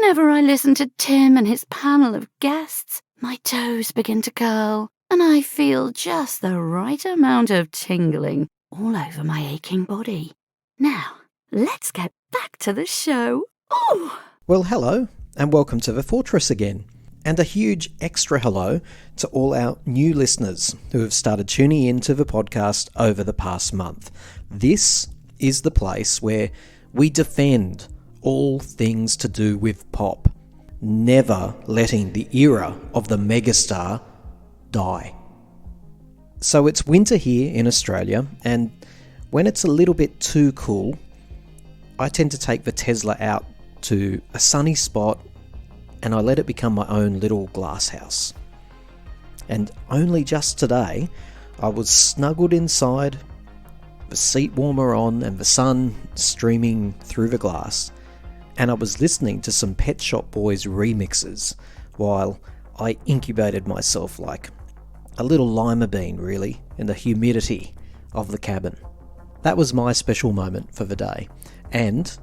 Whenever I listen to Tim and his panel of guests, my toes begin to curl, and I feel just the right amount of tingling all over my aching body. Now, let's get back to the show. Ooh! Well, hello, and welcome to the Fortress again. And a huge extra hello to all our new listeners who have started tuning into the podcast over the past month. This is the place where we defend all things to do with pop, never letting the era of the megastar die. So it's winter here in Australia, and when it's a little bit too cool, I tend to take the Tesla out to a sunny spot and I let it become my own little glass house. And only just today, I was snuggled inside, the seat warmer on and the sun streaming through the glass, and I was listening to some Pet Shop Boys remixes while I incubated myself like a little lima bean, really, in the humidity of the cabin. That was my special moment for the day, and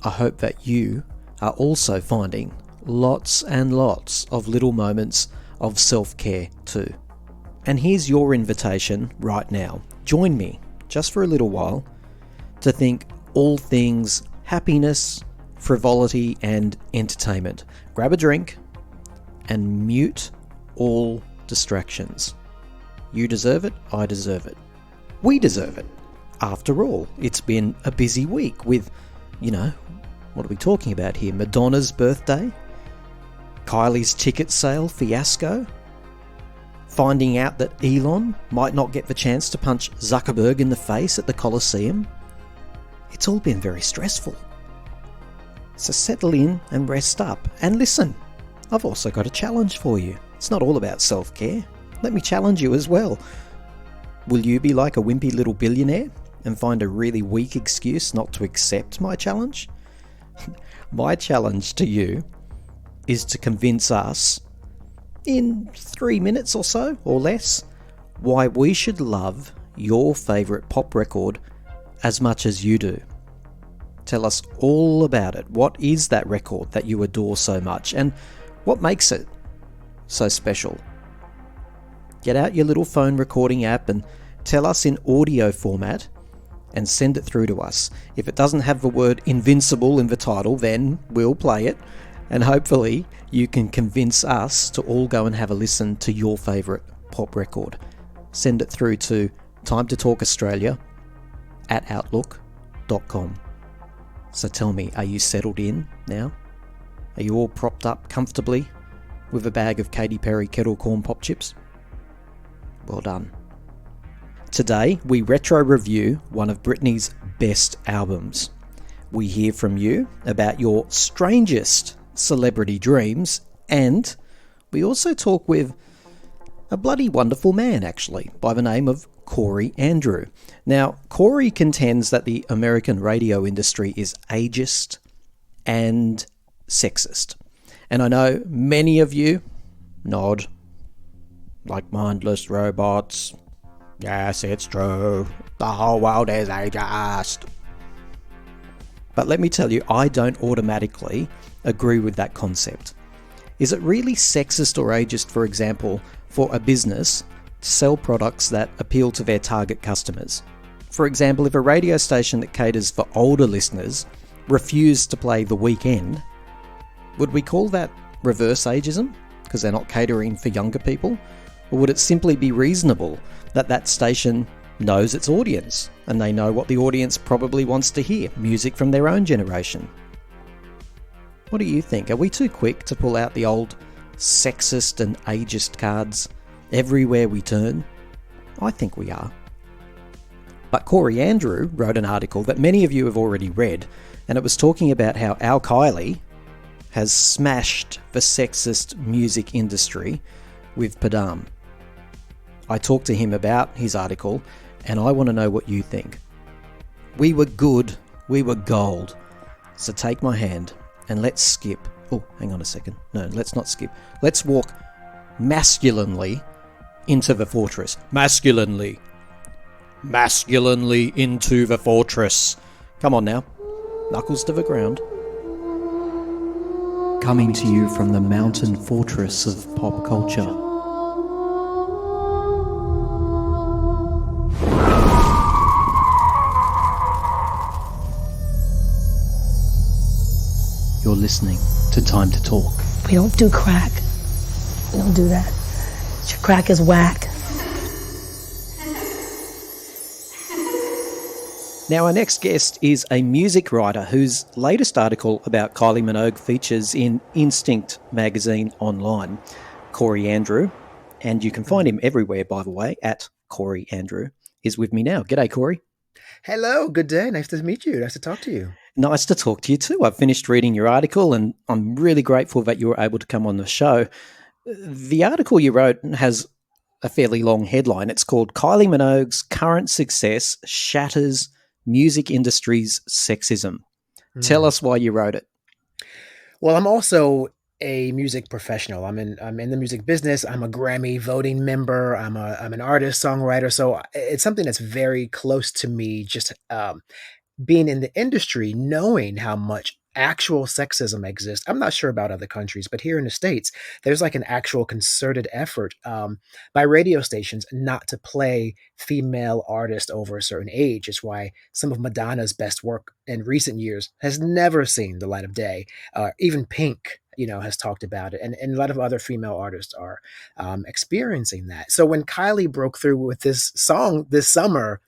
I hope that you are also finding lots and lots of little moments of self-care too. And here's your invitation right now. Join me, just for a little while, to think all things happiness, frivolity and entertainment. Grab a drink and mute all distractions. You deserve it, I deserve it. We deserve it. After all, it's been a busy week with, what are we talking about here? Madonna's birthday? Kylie's ticket sale fiasco? Finding out that Elon might not get the chance to punch Zuckerberg in the face at the Colosseum? It's all been very stressful. So settle in and rest up. And listen, I've also got a challenge for you. It's not all about self-care. Let me challenge you as well. Will you be like a wimpy little billionaire and find a really weak excuse not to accept my challenge? My challenge to you is to convince us, in 3 minutes or so, or less, why we should love your favourite pop record as much as you do. Tell us all about it. What is that record that you adore so much, and what makes it so special? Get out your little phone recording app and tell us in audio format and send it through to us. If it doesn't have the word invincible in the title, then we'll play it, and hopefully you can convince us to all go and have a listen to your favourite pop record. Send it through to timetotalkaustralia@outlook.com. So tell me, are you settled in now? Are you all propped up comfortably with a bag of Katy Perry kettle corn pop chips? Well done. Today, we retro review one of Britney's best albums. We hear from you about your strangest celebrity dreams, and we also talk with a bloody wonderful man, actually, by the name of Corey Andrew. Now, Corey contends that the American radio industry is ageist and sexist. And I know many of you nod like mindless robots. Yes, it's true. The whole world is ageist. But let me tell you, I don't automatically agree with that concept. Is it really sexist or ageist, for example, for a business to sell products that appeal to their target customers? For example, if a radio station that caters for older listeners refused to play The Weekend, would we call that reverse ageism because they're not catering for younger people? Or would it simply be reasonable that that station knows its audience and they know what the audience probably wants to hear, music from their own generation? What do you think? Are we too quick to pull out the old sexist and ageist cards everywhere we turn? I think we are. But Corey Andrew wrote an article that many of you have already read, and it was talking about how our Kylie has smashed the sexist music industry with Padam. I talked to him about his article, and I want to know what you think. We were good, we were gold. So take my hand and let's skip. Oh, hang on a second. No, let's not skip. Let's walk masculinely into the fortress. Masculinely into the fortress. Come on now. Knuckles to the ground. Coming to you from the mountain fortress of pop culture. You're listening to Time to Talk. We don't do crack. We don't do that. Your crack is whack. Now, our next guest is a music writer whose latest article about Kylie Minogue features in Instinct magazine online, Corey Andrew, and you can find him everywhere, by the way, at Corey Andrew, is with me now. G'day, Corey. Hello, good day. Nice to meet you. Nice to talk to you. Nice to talk to you too. I've finished reading your article and I'm really grateful that you were able to come on the show. The article you wrote has a fairly long headline. It's called Kylie Minogue's Current Success Shatters Music Industry's Sexism. Tell us why you wrote it. Well, I'm also a music professional. I'm in the music business. I'm a Grammy voting member. I'm an artist, songwriter. So it's something that's very close to me. Just being in the industry, knowing how much actual sexism exists. I'm not sure about other countries, but here in the States, there's like an actual concerted effort by radio stations not to play female artists over a certain age. It's why some of Madonna's best work in recent years has never seen the light of day. Even Pink, has talked about it. And a lot of other female artists are experiencing that. So when Kylie broke through with this song this summer,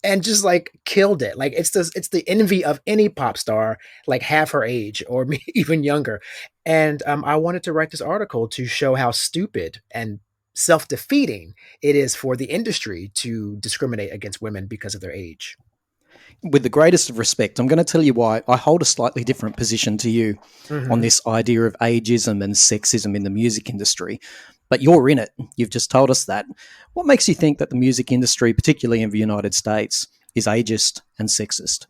and just like killed it. Like it's the envy of any pop star, like half her age or even younger. And I wanted to write this article to show how stupid and self-defeating it is for the industry to discriminate against women because of their age. With the greatest of respect, I'm going to tell you why I hold a slightly different position to you on this idea of ageism and sexism in the music industry. But you're in it. You've just told us that. What makes you think that the music industry, particularly in the United States, is ageist and sexist?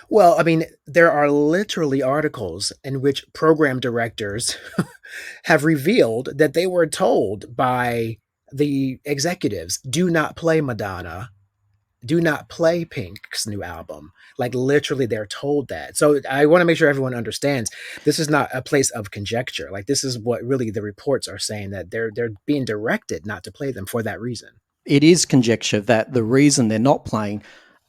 Well, I mean, there are literally articles in which program directors have revealed that they were told by the executives, do not play Madonna, do not play Pink's new album. Like literally they're told that. So I want to make sure everyone understands this is not a place of conjecture. Like this is what really the reports are saying, that they're being directed not to play them for that reason. It is conjecture that the reason they're not playing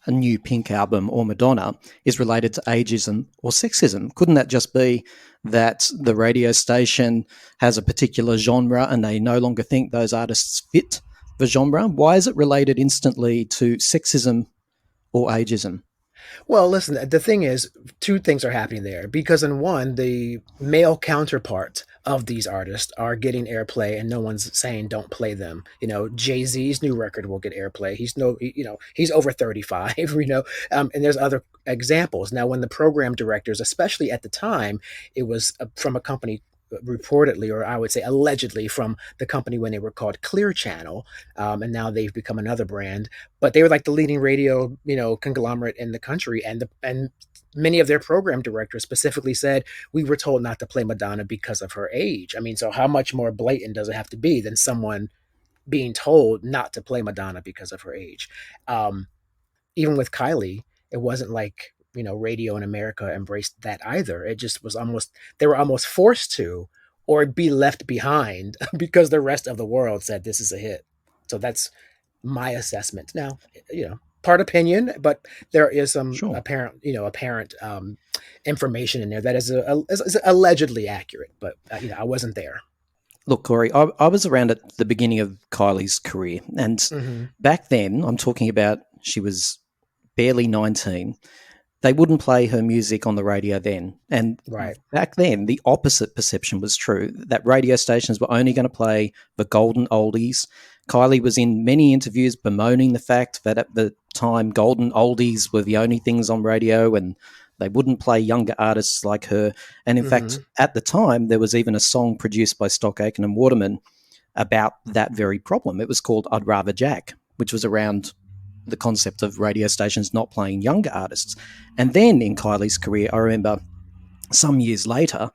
a new Pink album or Madonna is related to ageism or sexism. Couldn't that just be that the radio station has a particular genre and they no longer think those artists fit the genre? Why is it related instantly to sexism or ageism? Well, listen, the thing is, two things are happening there. Because in one, the male counterpart of these artists are getting airplay and no one's saying don't play them. Jay-Z's new record will get airplay. He's over 35, and there's other examples. Now, when the program directors, especially at the time, it was from a company reportedly, or I would say allegedly, from the company when they were called Clear Channel, and now they've become another brand. But they were like the leading radio, conglomerate in the country, and many of their program directors specifically said we were told not to play Madonna because of her age. I mean, so how much more blatant does it have to be than someone being told not to play Madonna because of her age? Even with Kylie, it wasn't like radio in America embraced that either. It just was they were almost forced to, or be left behind because the rest of the world said this is a hit. So that's my assessment. Now, part opinion, but there is some apparent information in there that is allegedly accurate, but I wasn't there. Look, Corey, I was around at the beginning of Kylie's career, and back then, I'm talking about she was barely 19. They wouldn't play her music on the radio then. And back then, the opposite perception was true, that radio stations were only going to play the golden oldies. Kylie was in many interviews bemoaning the fact that at the time, golden oldies were the only things on radio and they wouldn't play younger artists like her. And in fact, at the time, there was even a song produced by Stock Aitken and Waterman about that very problem. It was called I'd Rather Jack, which was around the concept of radio stations not playing younger artists. And then in Kylie's career, I remember some years later,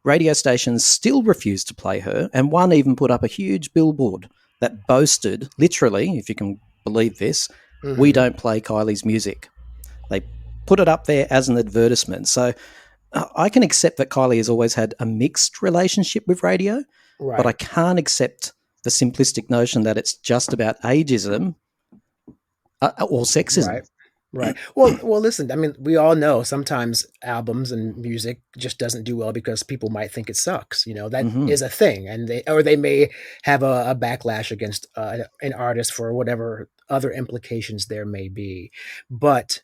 radio stations still refused to play her, and one even put up a huge billboard that boasted, literally, if you can believe this, we don't play Kylie's music. They put it up there as an advertisement. So I can accept that Kylie has always had a mixed relationship with radio, but I Right. can't accept the simplistic notion that it's just about ageism or sexism. Right. Right. Well, listen, I mean, we all know sometimes albums and music just doesn't do well because people might think it sucks. That Hmm. is a thing. And they may have a backlash against an artist for whatever other implications there may be. But,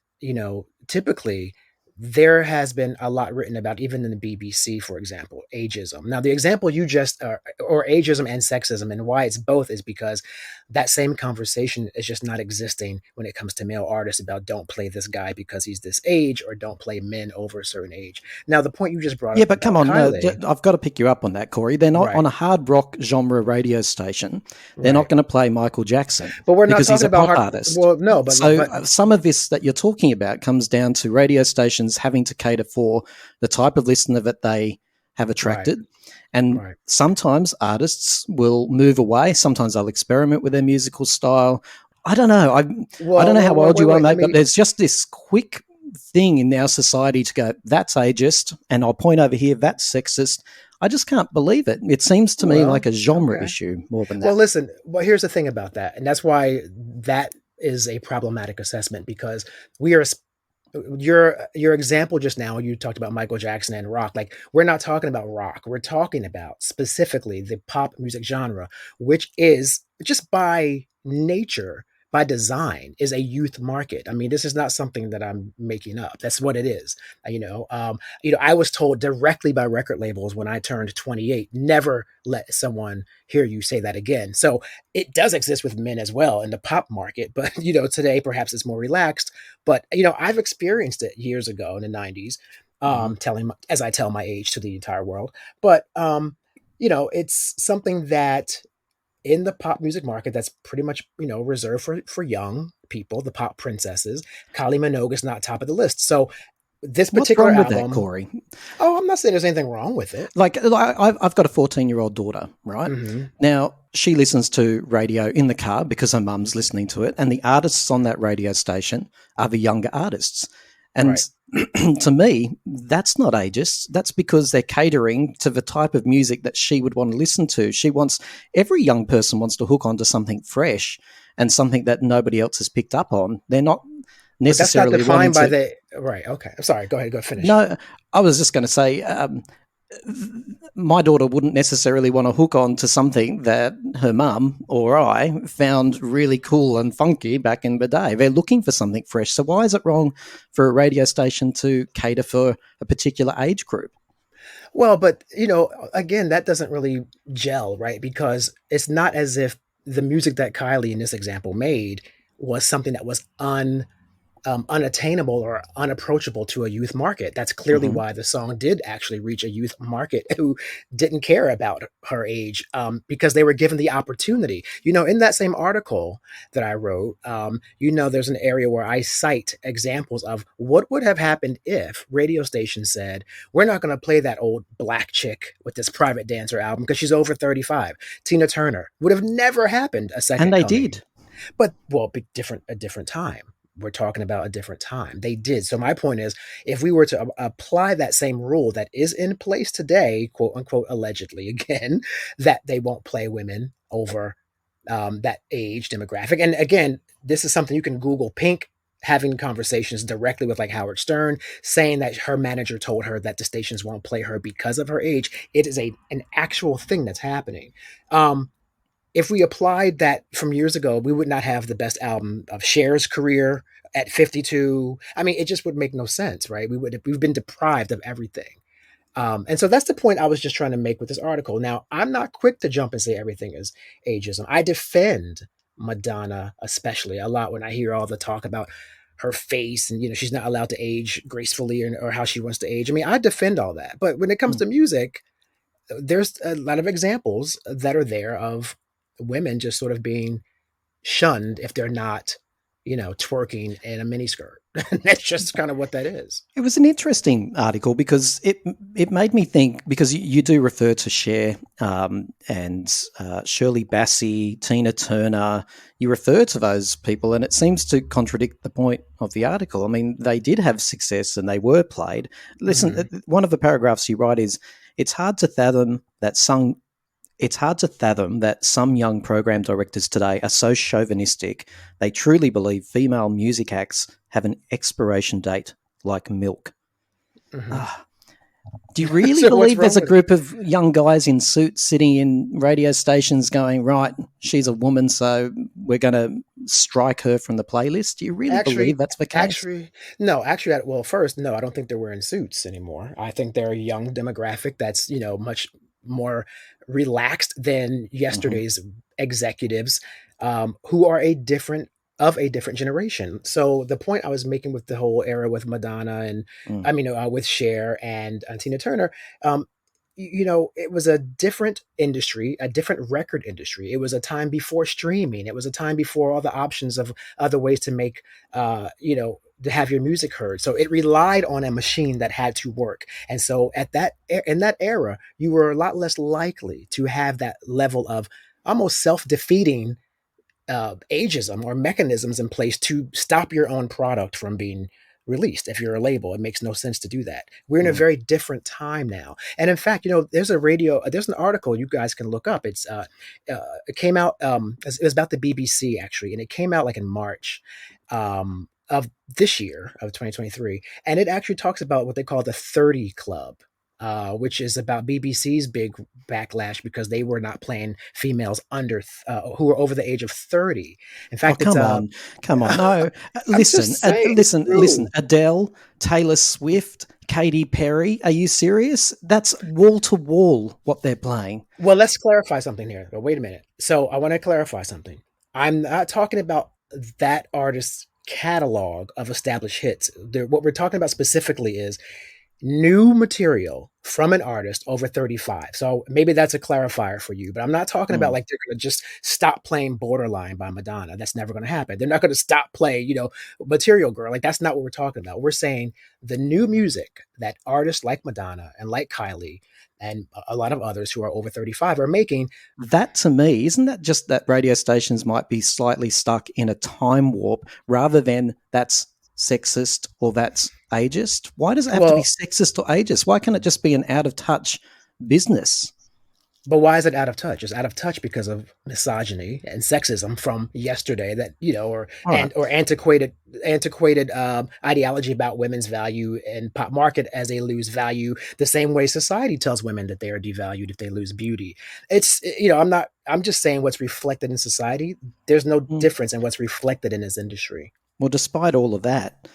typically there has been a lot written about, even in the BBC, for example, ageism. Now, the example you just, or ageism and sexism, and why it's both is because that same conversation is just not existing when it comes to male artists about don't play this guy because he's this age, or don't play men over a certain age. Now, the point you just brought Yeah, up but come about on, no, Kylie, I've got to pick you up on that, Corey. They're not right, on a hard rock genre radio station. They're not right. going to play Michael Jackson But we're not because he's talking a about pop hard. artist. Well, no, So but some of this that you're talking about comes down to radio stations having to cater for the type of listener that they have right, attracted. And right. sometimes artists will move away. Sometimes they'll experiment with their musical style. I don't know. I don't know how old you are, Wait. Let mate, but me. there's just this quick thing in our society to go, that's ageist, and I'll point over here, that's sexist. I just can't believe it. It seems to me like Well, a genre okay. issue more than Well, that. listen. Well, here's the thing about that, and that's why that is a problematic assessment, because we are your example just now, you talked about Michael Jackson and rock. Like, we're not talking about rock. We're talking about specifically the pop music genre, which is just by nature, by design, is a youth market. I mean, this is not something that I'm making up. That's what it is. I was told directly by record labels when I turned 28, never let someone hear you say that again. So it does exist with men as well in the pop market, but today perhaps it's more relaxed. But I've experienced it years ago in the 90s, Mhm. telling as I tell my age to the entire world. But it's something that in the pop music market that's pretty much reserved for young people, the pop princesses. Kylie Minogue is not top of the list. So this What's particular wrong with that, album, Corey? oh, I'm not saying there's anything wrong with it. Like I've got a 14-year-old daughter, right? Hmm. Now, she listens to radio in the car because her mum's listening to it, and the artists on that radio station are the younger artists. And Right. to me, that's not ageist. That's because they're catering to the type of music that she would want to listen to. Every young person wants to hook onto something fresh and something that nobody else has picked up on. They're not But that's not necessarily wanting defined by to. the right. Okay. I'm sorry. Go ahead. Go finish. No, I was just going to say, my daughter wouldn't necessarily want to hook on to something that her mum or I found really cool and funky back in the day. They're looking for something fresh. So why is it wrong for a radio station to cater for a particular age group? Well, but again, that doesn't really gel, right? Because it's not as if the music that Kylie in this example made was something that was unattainable or unapproachable to a youth market. That's clearly Hmm. why the song did actually reach a youth market who didn't care about her age, because they were given the opportunity. In that same article that I wrote, there's an area where I cite examples of what would have happened if radio stations said, we're not going to play that old black chick with this Private Dancer album because she's over 35. Tina Turner would have never happened a And second they coming. did. But well, a different time. We're talking about a different time. They did. So my point is, if we were to apply that same rule that is in place today, quote unquote, allegedly again, that they won't play women over that age demographic. And again, this is something you can Google. Pink having conversations directly with like Howard Stern, saying that her manager told her that the stations won't play her because of her age. It is an actual thing that's happening. If we applied that from years ago, we would not have the best album of Cher's career at 52. I mean, it just would make no sense, right? We've been deprived of everything. And so that's the point I was just trying to make with this article. Now, I'm not quick to jump and say everything is ageism. I defend Madonna, especially a lot when I hear all the talk about her face and, she's not allowed to age gracefully, or how she wants to age. I mean, I defend all that. But when it comes Mm. to music, there's a lot of examples that are there of women just sort of being shunned if they're not, twerking in a miniskirt. That's just kind of what that is. It was an interesting article because it made me think, because you do refer to Cher and Shirley Bassey, Tina Turner. You refer to those people, and it seems to contradict the point of the article. I mean, they did have success and they were played. Listen, one of the paragraphs you write is, it's hard to fathom that some young program directors today are so chauvinistic they truly believe female music acts have an expiration date like milk. Do you really So what's believe there's a wrong with group of young guys in suits sitting in radio stations going, right, she's a woman, so we're going to strike her from the playlist? Do you really believe that's the case? No, well, first, no, I don't think they're wearing suits anymore. I think they're a young demographic that's, much more relaxed than Mhm. yesterday's executives, who are a different generation. So the point I was making with the whole era with Madonna and Mm. with Cher and Tina Turner, um, it was a different industry, a different record industry. It was a time before streaming. It was a time before all the options of other ways to make, to have your music heard. So it relied on a machine that had to work. And so in that era, you were a lot less likely to have that level of almost self-defeating ageism or mechanisms in place to stop your own product from being released. If you're a label, it makes no sense to do that. We're in a Mm. very different time now. And in fact, there's an article you guys can look up. It came out, it was about the BBC actually, and it came out like in March, of this year of 2023. And it actually talks about what they call the 30 Club. Which is about BBC's big backlash because they were not playing females who were over the age of 30. In Oh, fact, it's come on. Come on. No, I'm just saying it's listen. true. Adele, Taylor Swift, Katy Perry. Are you serious? That's wall to wall what they're playing. Well, let's clarify something here. But wait a minute. So I want to clarify something. I'm not talking about that artist's catalog of established hits. What we're talking about specifically is new material from an artist over 35. So maybe that's a clarifier for you, but I'm not talking about Mm. like they're going to just stop playing Borderline by Madonna. That's never going to happen. They're not going to stop playing, Material Girl. Like that's not what we're talking about. We're saying the new music that artists like Madonna and like Kylie and a lot of others who are over 35 are making. That to me, isn't that just that radio stations might be slightly stuck in a time warp rather than that's sexist or that's ageist? Why does it have to be Well, sexist or ageist? Why can't it just be an out of touch business? but why is it out of touch? It's out of touch because of misogyny and sexism from yesterday that, All right. or antiquated ideology about women's value and pop market as they lose value the same way society tells women that they are devalued if they lose beauty. I'm just saying what's reflected in society. There's no Mm. difference in what's reflected in this industry. Well, despite all of that,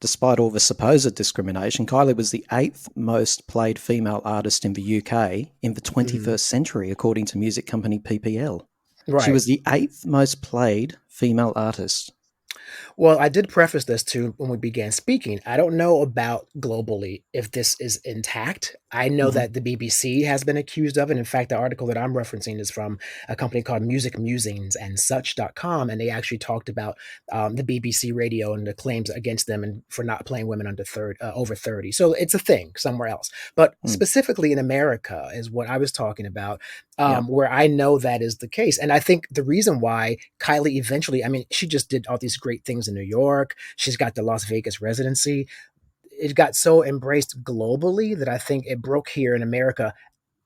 despite all the supposed discrimination, Kylie was the 8th most played female artist in the UK in the Mhm. 21st century, according to music company PPL. She Right. was the 8th most played female artist. Well, I did preface this too when we began speaking. I don't know about globally if this is intact. I know Mhm. that the BBC has been accused of it. In fact, the article that I'm referencing is from a company called Music Musings and Such.com, and they actually talked about the BBC radio and the claims against them and for not playing women over 30. So it's a thing somewhere else. But Mm. specifically in America is what I was talking about, Yeah. where I know that is the case. And I think the reason why Kylie eventually, I mean, she just did all these great things in New York. She's got the Las Vegas residency. It got so embraced globally that I think it broke here in America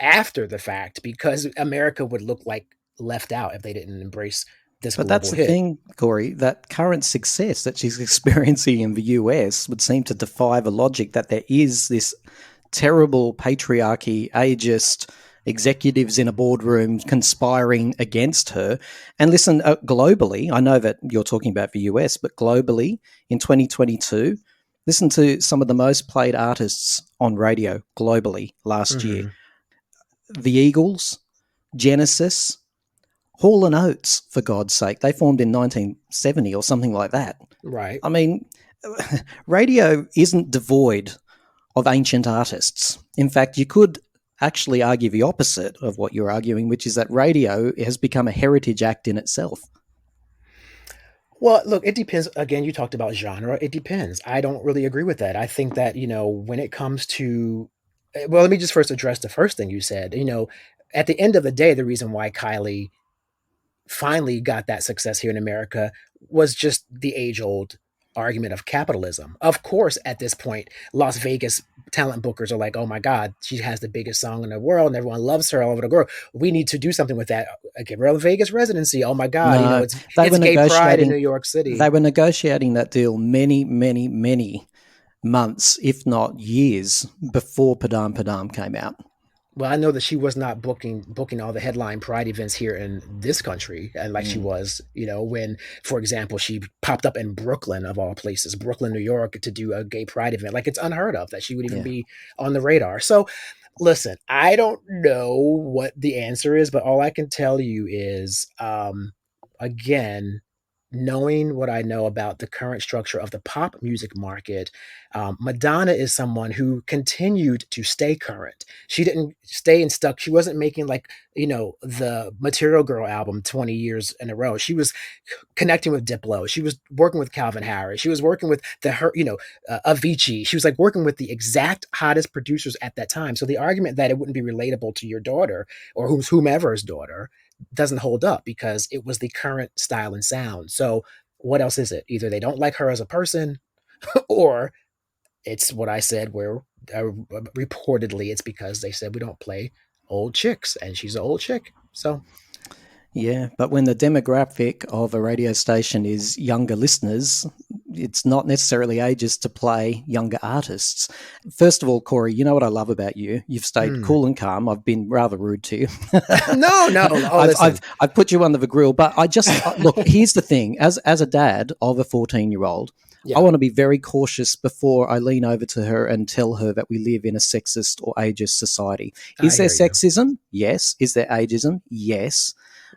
after the fact because America would look like left out if they didn't embrace this But that's global the hit. thing, Corey, that current success that she's experiencing in the US would seem to defy the logic that there is this terrible patriarchy, ageist executives in a boardroom conspiring against her. And listen, globally, I know that you're talking about the US, but globally in 2022, listen to some of the most played artists on radio globally last year. Mhm. The Eagles, Genesis, Hall and Oates, for God's sake. They formed in 1970 or something like that. Right. I mean, radio isn't devoid of ancient artists. In fact, you could actually argue the opposite of what you're arguing, which is that radio has become a heritage act in itself. Well, look, it depends. Again, you talked about genre. It depends. I don't really agree with that. I think that, when it comes to, well, let me just first address the first thing you said. At the end of the day, the reason why Kylie finally got that success here in America was just the age old argument of capitalism. Of course, at this point, Las Vegas talent bookers are like, oh my God, she has the biggest song in the world and everyone loves her all over the world. We need to do something with that. Give her a Vegas residency. Oh my God, No, they it's were gay pride in New negotiating. York They City. were negotiating that deal many, many, many months, if not years, before Padam Padam came out. Well, I know that she was not booking all the headline pride events here in this country, and like she Mm, was, when, for example, she popped up in Brooklyn of all places, Brooklyn, New York, to do a gay pride event. Like it's unheard of that she would even yeah. be on the radar. So, listen, I don't know what the answer is, but all I can tell you is, again, knowing what I know about the current structure of the pop music market, Madonna is someone who continued to stay current. She didn't stay and stuck. She wasn't making like, the Material Girl album 20 years in a row. She was connecting with Diplo. She was working with Calvin Harris. She was working with Avicii. She was like working with the exact hottest producers at that time. So the argument that it wouldn't be relatable to your daughter or whomever's daughter doesn't hold up because it was the current style and sound. So what else is it? Either they don't like her as a person or it's what I said where reportedly it's because they said we don't play old chicks and she's an old chick. So Yeah, but when the demographic of a radio station is younger listeners, it's not necessarily ageist to play younger artists. First of all, Corey, you know what I love about you? You've stayed mm. cool and calm. I've been rather rude to you. No. Oh, listen. I've put you under the grill, but I just look. Here's the thing: as a dad of a 14-year-old, I Yeah, want to be very cautious before I lean over to her and tell her that we live in a sexist or ageist society. I Is there hear you. sexism? Yes. Is there ageism? Yes.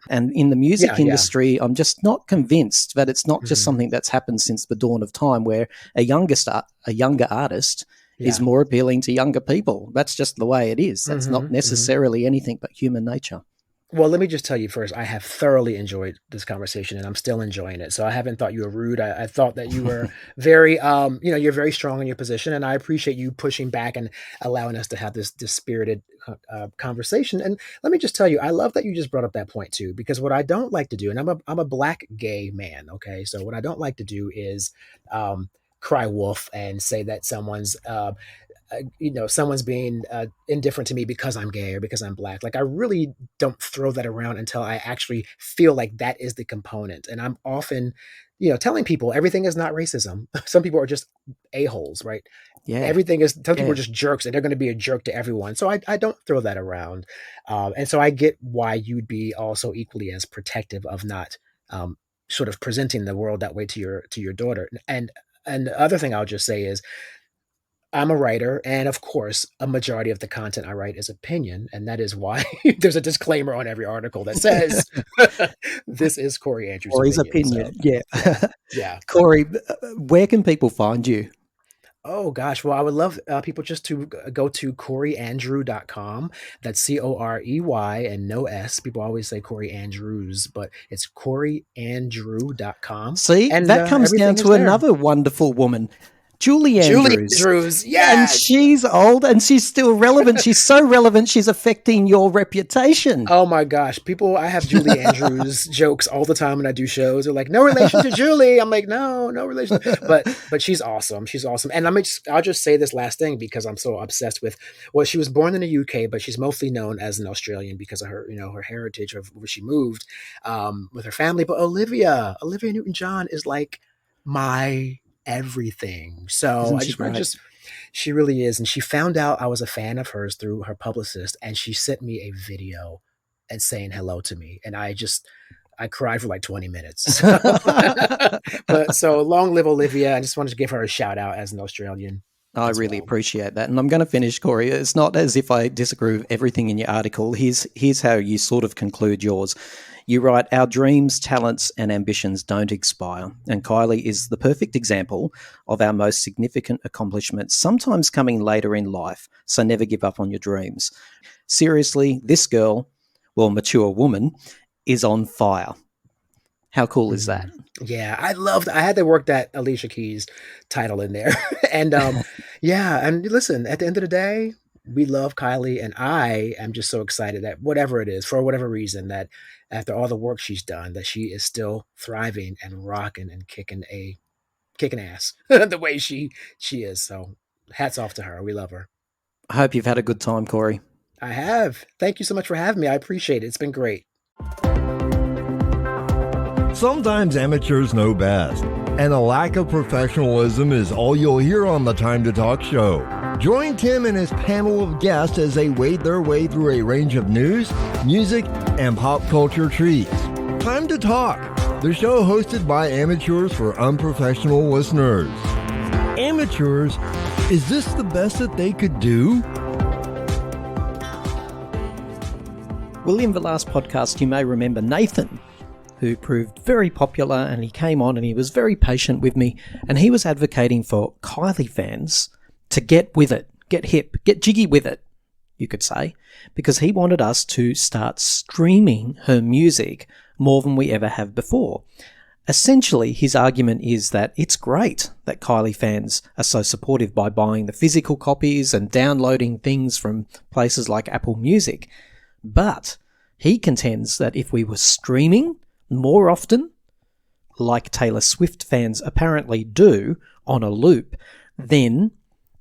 And in the music Yeah. industry, I'm just not convinced that it's not just Mhm. something that's happened since the dawn of time, where a younger artist is Yeah. more appealing to younger people. That's just the way it is. That's not Mhm. necessarily anything but human nature. Well, let me just tell you first, I have thoroughly enjoyed this conversation and I'm still enjoying it. So I haven't thought you were rude. I thought that you were very, you're very strong in your position and I appreciate you pushing back and allowing us to have this spirited conversation. And let me just tell you, I love that you just brought up that point too, because what I don't like to do, and I'm a black gay man. Okay. So what I don't like to do is, cry wolf and say that someone's being indifferent to me because I'm gay or because I'm black. Like I really don't throw that around until I actually feel like that is the component. And I'm often, telling people everything is not racism. Some people are just a-holes, right? Yeah. Everything is, some people are Yeah. just jerks and they're going to be a jerk to everyone. So I don't throw that around. And so I get why you'd be also equally as protective of not um, sort of presenting the world that way to your daughter. And the other thing I'll just say is I'm a writer, and of course, a majority of the content I write is opinion, and that is why there's a disclaimer on every article that says this is Corey Andrews' Or his opinion. opinion. So, Yeah. yeah, yeah. Corey, where can people find you? Oh gosh, well, I would love people just to go to CoreyAndrew.com. That's Corey and no S. People always say Corey Andrews, but it's CoreyAndrew.com, See, and that comes down everything is to there. another wonderful woman, Julie Julie Andrews. Andrews, And yes. she's old and she's still relevant. She's so relevant, she's affecting your reputation. Oh my gosh, I have Julie Andrews jokes all the time when I do shows. They're like, no relation to Julie. I'm like, no relation. But she's awesome. She's awesome. And I'll just say this last thing because I'm so obsessed with. Well, she was born in the UK, but she's mostly known as an Australian because of her, her heritage of where she moved with her family. But Olivia Newton-John is like my everything. So Isn't I she just want to great? just she really is. And she found out I was a fan of hers through her publicist, and she sent me a video and saying hello to me. And I cried for like 20 minutes. So, but so long live Olivia. I just wanted to give her a shout out as an Australian I as really well. appreciate that. And I'm going to finish, Corey. It's not as if I disagree with everything in your article. Here's how you sort of conclude yours. You write, our dreams, talents, and ambitions don't expire. And Kylie is the perfect example of our most significant accomplishments, sometimes coming later in life. So never give up on your dreams. Seriously, this girl, well, mature woman, is on fire. How cool is that? Yeah, I had to work that Alicia Keys title in there. And yeah, and listen, at the end of the day, we love Kylie, and I am just so excited that whatever it is, for whatever reason, that after all the work she's done, that she is still thriving and rocking and kicking ass the way she is. So hats off to her. We love her. I hope you've had a good time, Corey. I have. Thank you so much for having me. I appreciate it. It's been great. Sometimes amateurs know best, and a lack of professionalism is all you'll hear on the Time to Talk show. Join Tim and his panel of guests as they wade their way through a range of news, music, and pop culture treats. Time to Talk, the show hosted by amateurs for unprofessional listeners. Amateurs, is this the best that they could do? Well, in the last podcast, you may remember Nathan, who proved very popular, and he came on and he was very patient with me, and he was advocating for Kylie fans to get with it, get hip, get jiggy with it, you could say, because he wanted us to start streaming her music more than we ever have before. Essentially, his argument is that it's great that Kylie fans are so supportive by buying the physical copies and downloading things from places like Apple Music, but he contends that if we were streaming more often, like Taylor Swift fans apparently do, on a loop, then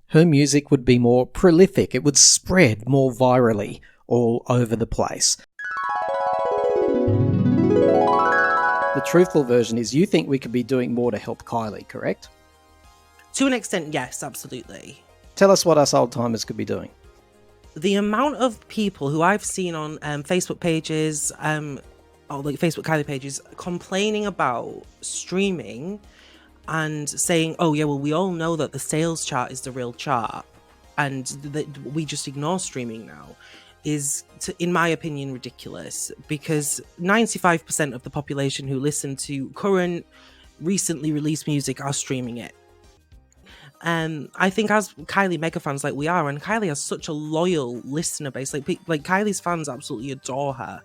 her music would be more prolific. It would spread more virally all over the place. The truthful version is you think we could be doing more to help Kylie, correct? To an extent, yes, absolutely. Tell us what us old-timers could be doing. The amount of people who I've seen on Facebook pages, or like Facebook Kylie pages, complaining about streaming and saying, oh yeah, well, we all know that the sales chart is the real chart and that we just ignore streaming now, is, in my opinion, ridiculous, because 95% of the population who listen to current, recently released music are streaming it. I think as Kylie mega fans like we are, and Kylie has such a loyal listener base, like Kylie's fans absolutely adore her.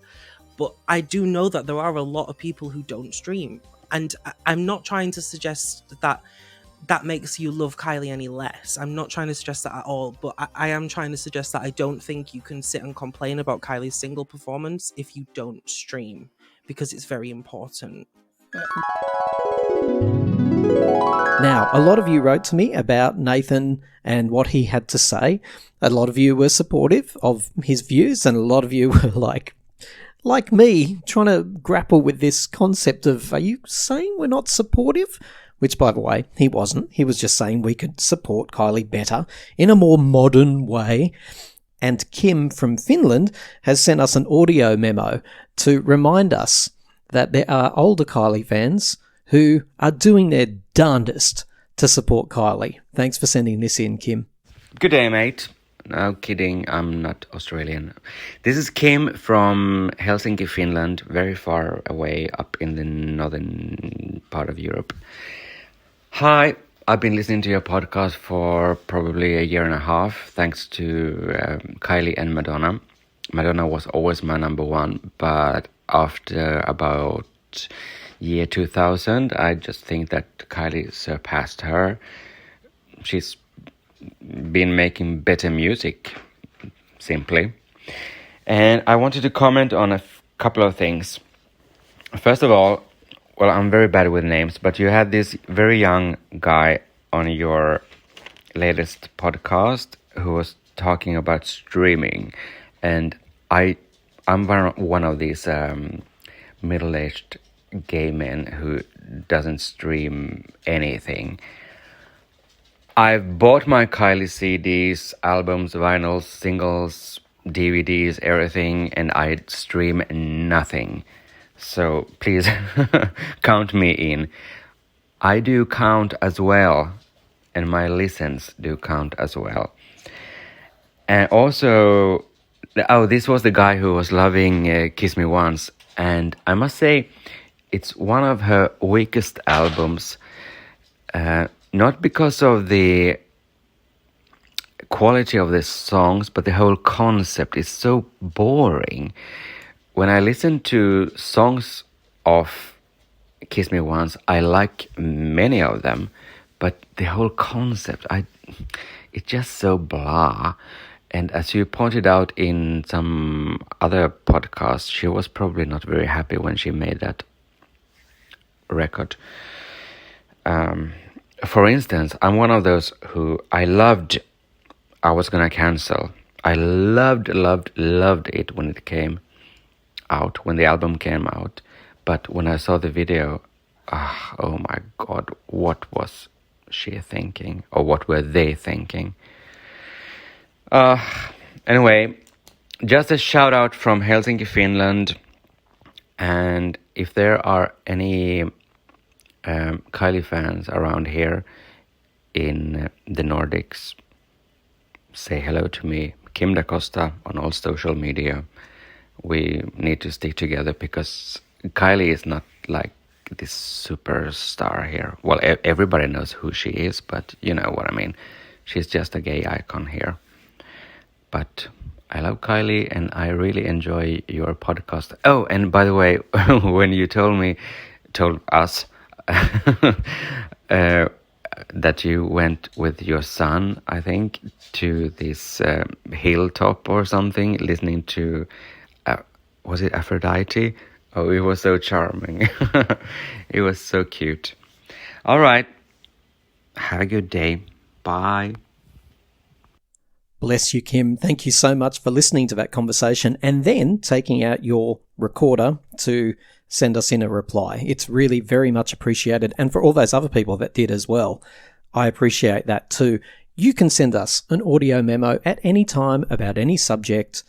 But I do know that there are a lot of people who don't stream. And I'm not trying to suggest that that makes you love Kylie any less. I'm not trying to suggest that at all. But I am trying to suggest that I don't think you can sit and complain about Kylie's single performance if you don't stream, because it's very important. Now, a lot of you wrote to me about Nathan and what he had to say. A lot of you were supportive of his views, and a lot of you were like me, trying to grapple with this concept of, are you saying we're not supportive? Which, by the way, he wasn't. He was just saying we could support Kylie better in a more modern way. And Kim from Finland has sent us an audio memo to remind us that there are older Kylie fans who are doing their darndest to support Kylie. Thanks for sending this in, Kim. Good day, mate. No kidding, I'm not Australian. This is Kim from Helsinki, Finland, very far away up in the northern part of Europe. Hi, I've been listening to your podcast for probably a year and a half, thanks to Kylie and Madonna. Madonna was always my number one, but after about year 2000, I just think that Kylie surpassed her. She's been making better music, simply. And I wanted to comment on a couple of things. First of all, well, I'm very bad with names, but you had this very young guy on your latest podcast who was talking about streaming. And I'm one of these middle-aged gay men who doesn't stream anything. I've bought my Kylie CDs, albums, vinyls, singles, DVDs, everything, and I stream nothing. So please count me in. I do count as well, and my listens do count as well. And also, this was the guy who was loving Kiss Me Once, and I must say, it's one of her weakest albums. Not because of the quality of the songs, but the whole concept is so boring. When I listen to songs of Kiss Me Once. I like many of them, but the whole concept, it's just so blah. And as you pointed out in some other podcast, she was probably not very happy when she made that record. For instance, I'm one of those who I Was Gonna Cancel. I loved it when it came out, when the album came out. But when I saw the video, oh my God, what was she thinking? Or what were they thinking? Anyway, just a shout out from Helsinki, Finland. And if there are any Kylie fans around here in the Nordics, say hello to me, Kim da Costa, on all social media. We need to stick together because Kylie is not like this superstar here. Well, everybody knows who she is, but you know what I mean. She's just a gay icon here. But I love Kylie and I really enjoy your podcast. Oh, and by the way, when you told us that you went with your son, I think, to this hilltop or something, listening to, was it Aphrodite? Oh, it was so charming. It was so cute. All right. Have a good day. Bye. Bless you, Kim. Thank you so much for listening to that conversation and then taking out your recorder to send us in a reply. It's really very much appreciated. And for all those other people that did as well, I appreciate that too. You can send us an audio memo at any time about any subject.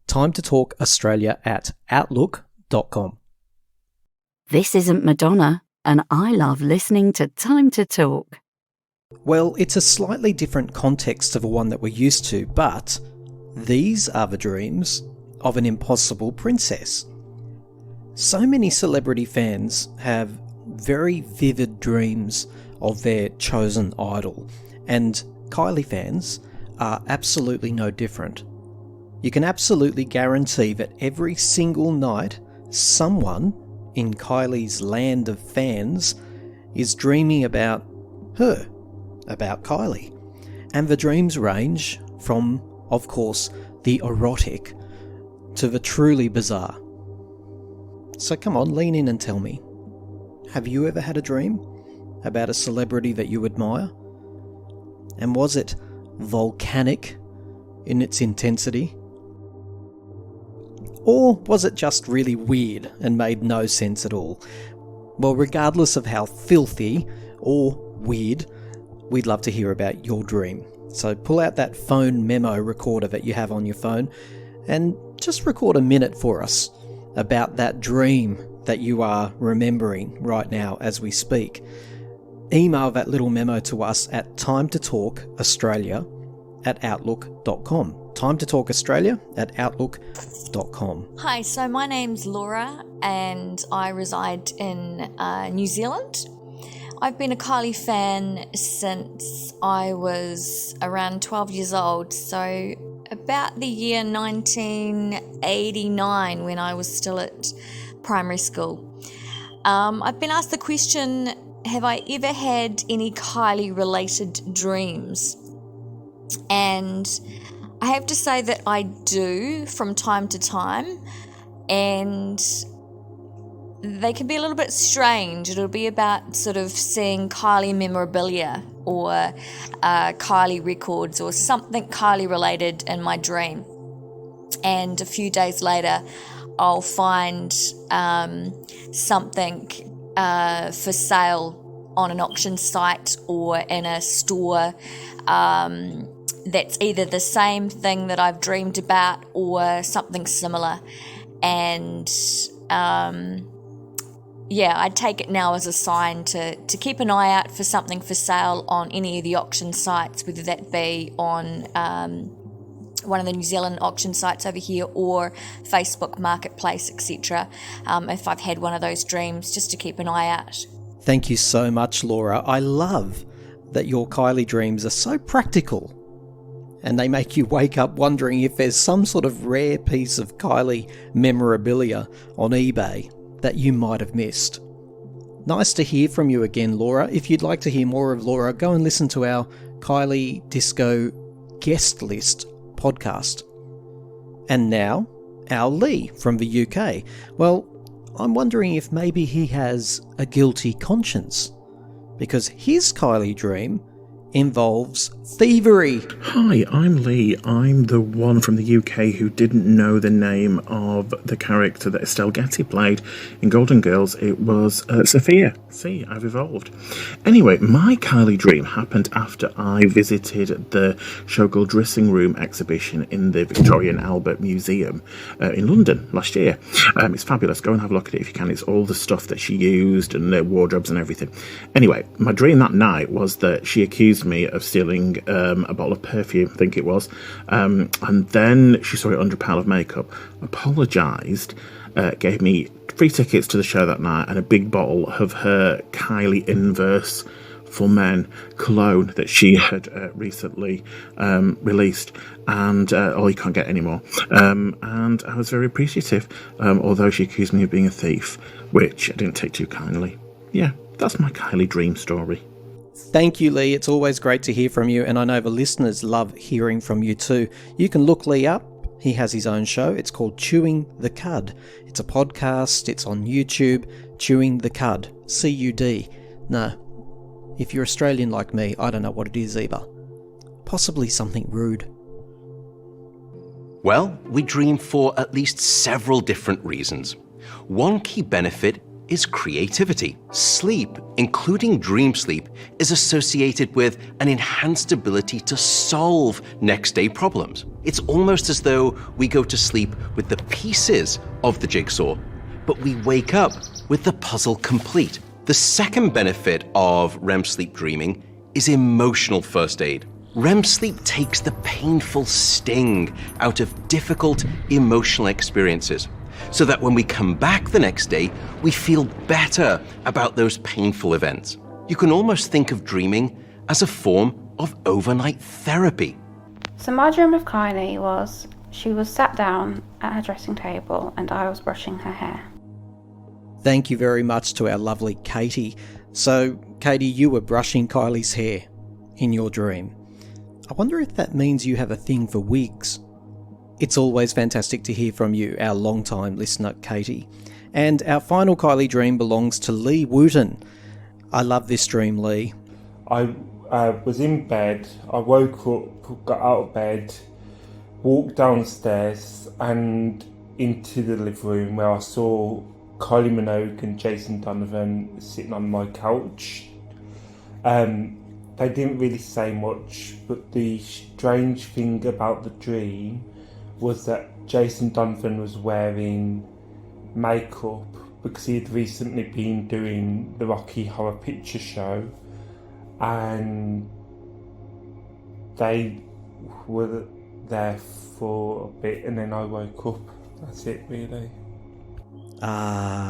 timetotalkaustralia@outlook.com. This isn't Madonna, and I love listening to Time to Talk. Well, it's a slightly different context to the one that we're used to, but these are the dreams of an impossible princess. So many celebrity fans have very vivid dreams of their chosen idol, and Kylie fans are absolutely no different. You can absolutely guarantee that every single night, someone in Kylie's land of fans is dreaming about her, about Kylie. And the dreams range from, of course, the erotic to the truly bizarre. So come on, lean in and tell me. Have you ever had a dream about a celebrity that you admire? And was it volcanic in its intensity? Or was it just really weird and made no sense at all? Well, regardless of how filthy or weird, we'd love to hear about your dream. So pull out that phone memo recorder that you have on your phone and just record a minute for us about that dream that you are remembering right now as we speak. Email that little memo to us at timetotalkaustralia@outlook.com. timetotalkaustralia@outlook.com. Hi, so my name's Laura and I reside in New Zealand. I've been a Kylie fan since I was around 12 years old, so about the year 1989 when I was still at primary school. I've been asked the question, have I ever had any Kylie-related dreams? And I have to say that I do from time to time, and they can be a little bit strange. It'll be about sort of seeing Kylie memorabilia or Kylie records or something Kylie related in my dream. And a few days later, I'll find something for sale on an auction site or in a store that's either the same thing that I've dreamed about or something similar. And I take it now as a sign to keep an eye out for something for sale on any of the auction sites, whether that be on one of the New Zealand auction sites over here or Facebook Marketplace, etc. If I've had one of those dreams, just to keep an eye out. Thank you so much, Laura. I love that your Kylie dreams are so practical and they make you wake up wondering if there's some sort of rare piece of Kylie memorabilia on eBay that you might have missed. Nice to hear from you again, Laura. If you'd like to hear more of Laura, go and listen to our Kylie Disco guest list podcast. And now, our Lee from the UK. Well, I'm wondering if maybe he has a guilty conscience, because his Kylie dream involves thievery. Hi, I'm Lee. I'm the one from the UK who didn't know the name of the character that Estelle Getty played in Golden Girls. It was Sophia. See, I've evolved. Anyway, my Kylie dream happened after I visited the Showgirl Dressing Room exhibition in the Victoria and Albert Museum in London last year. It's fabulous. Go and have a look at it if you can. It's all the stuff that she used and the wardrobes and everything. Anyway, my dream that night was that she accused me of stealing a bottle of perfume, I think it was, and then she saw it under a pile of makeup, apologised, gave me free tickets to the show that night and a big bottle of her Kylie Inverse for Men cologne that she had recently released, and you can't get any more, and I was very appreciative, although she accused me of being a thief, which I didn't take too kindly. Yeah, that's my Kylie dream story. Thank you, Lee. It's always great to hear from you, and I know the listeners love hearing from you too. You can look Lee up. He has his own show. It's called Chewing the Cud. It's a podcast. It's on YouTube. Chewing the Cud. C-U-D. No. If you're Australian like me, I don't know what it is either. Possibly something rude. Well, we dream for at least several different reasons. One key benefit is creativity. Sleep, including dream sleep, is associated with an enhanced ability to solve next day problems. It's almost as though we go to sleep with the pieces of the jigsaw, but we wake up with the puzzle complete. The second benefit of REM sleep dreaming is emotional first aid. REM sleep takes the painful sting out of difficult emotional experiences, so that when we come back the next day, we feel better about those painful events. You can almost think of dreaming as a form of overnight therapy. So my dream of Kylie was she was sat down at her dressing table and I was brushing her hair. Thank you very much to our lovely Katie. So, Katie, you were brushing Kylie's hair in your dream. I wonder if that means you have a thing for wigs. It's always fantastic to hear from you, our long-time listener, Katie. And our final Kylie dream belongs to Lee Wooten. I love this dream, Lee. I was in bed, I woke up, got out of bed, walked downstairs and into the living room where I saw Kylie Minogue and Jason Donovan sitting on my couch. They didn't really say much, but the strange thing about the dream was that Jason Donovan was wearing makeup because he had recently been doing the Rocky Horror Picture Show, and they were there for a bit and then I woke up. That's it, really.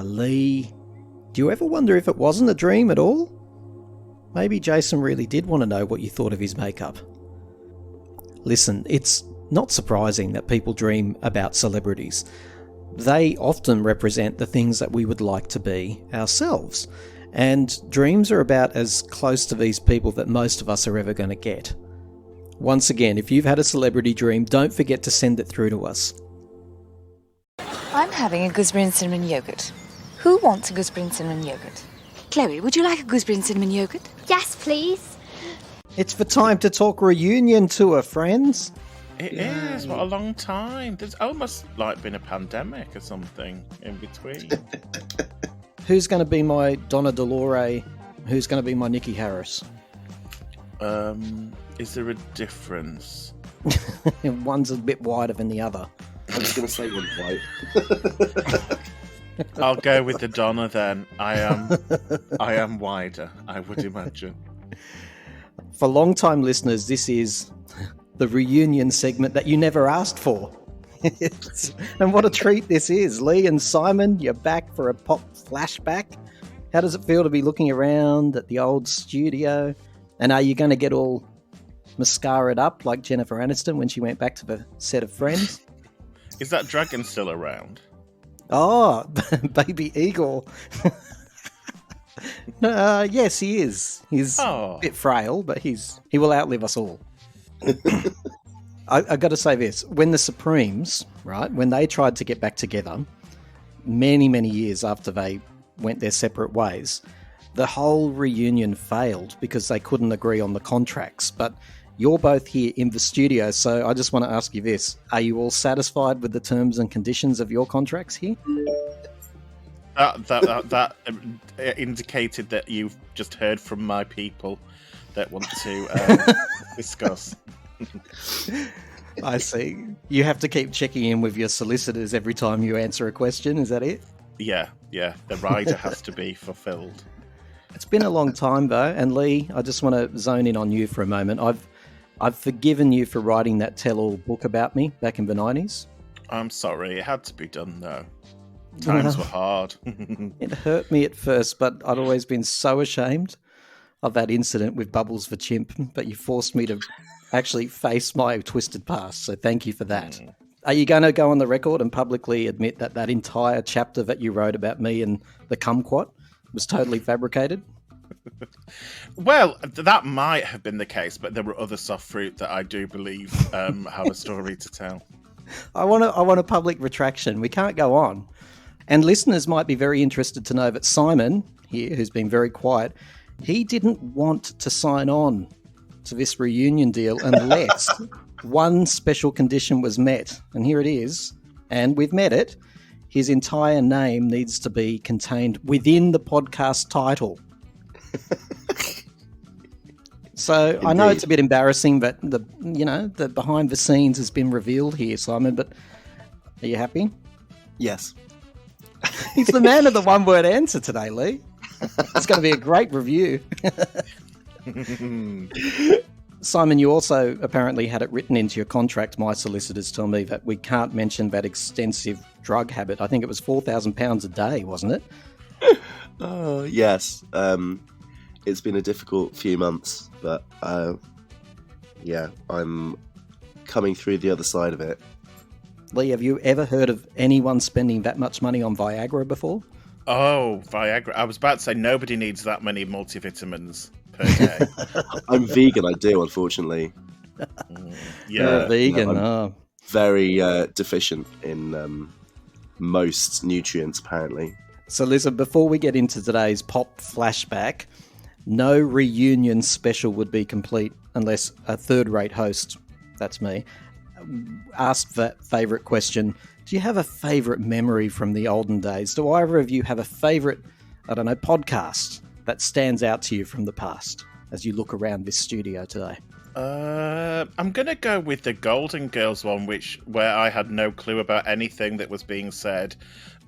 Lee, do you ever wonder if it wasn't a dream at all? Maybe Jason really did want to know what you thought of his makeup. Listen, it's not surprising that people dream about celebrities. They often represent the things that we would like to be ourselves, and dreams are about as close to these people that most of us are ever going to get. Once again, if you've had a celebrity dream, don't forget to send it through to us. I'm having a gooseberry and cinnamon yogurt. Who wants a gooseberry and cinnamon yogurt? Chloe, would you like a gooseberry and cinnamon yogurt? Yes, please. It's the time to talk reunion tour, friends. It is. What a long time. There's almost like been a pandemic or something in between. Who's going to be my Donna Delore? Who's going to be my Nikki Harris? Is there a difference? One's a bit wider than the other. I was going to say one white. I'll go with the Donna then. I am wider, I would imagine. For long-time listeners, this is the reunion segment that you never asked for. And what a treat this is. Lee and Simon, you're back for a pop flashback. How does it feel to be looking around at the old studio? And are you going to get all mascaraed up like Jennifer Aniston when she went back to the set of Friends? Is that dragon still around? Oh, baby eagle. Yes, he is. He's a bit frail, but he will outlive us all. I got to say this. When the Supremes, right, when they tried to get back together, many, many years after they went their separate ways, the whole reunion failed because they couldn't agree on the contracts. But you're both here in the studio, so I just want to ask you this. Are you all satisfied with the terms and conditions of your contracts here? That indicated that you've just heard from my people that want to discuss. I see. You have to keep checking in with your solicitors every time you answer a question, is that it? Yeah. The rider has to be fulfilled. It's been a long time though, and Lee, I just want to zone in on you for a moment. I've forgiven you for writing that tell-all book about me back in the 90s. I'm sorry, it had to be done though. Times were hard. It hurt me at first, but I'd always been so ashamed of that incident with Bubbles the chimp, but you forced me to actually face my twisted past, so thank you for that. Are you going to go on the record and publicly admit that that entire chapter that you wrote about me and the kumquat was totally fabricated? Well, that might have been the case, but there were other soft fruit that I do believe have a story to tell. I want a public retraction. We can't go on. And listeners might be very interested to know that Simon here, who's been very quiet, he didn't want to sign on to this reunion deal unless one special condition was met. And here it is. And we've met it. His entire name needs to be contained within the podcast title. So indeed. I know it's a bit embarrassing, but the behind the scenes has been revealed here, Simon. But are you happy? Yes. He's the man of the one-word answer today, Lee. It's going to be a great review. Simon, you also apparently had it written into your contract. My solicitors tell me that we can't mention that extensive drug habit. I think it was £4,000 a day, wasn't it? Yes. It's been a difficult few months, but I'm coming through the other side of it. Lee, have you ever heard of anyone spending that much money on Viagra before? Oh, Viagra. I was about to say nobody needs that many multivitamins per day. I'm vegan, I do, unfortunately. You're vegan. I'm very deficient in most nutrients, apparently. So listen, before we get into today's pop flashback, no reunion special would be complete unless a third-rate host, that's me, asked that favourite question. Do you have a favourite memory from the olden days? Do either of you have a favourite, podcast that stands out to you from the past as you look around this studio today? I'm going to go with the Golden Girls one, where I had no clue about anything that was being said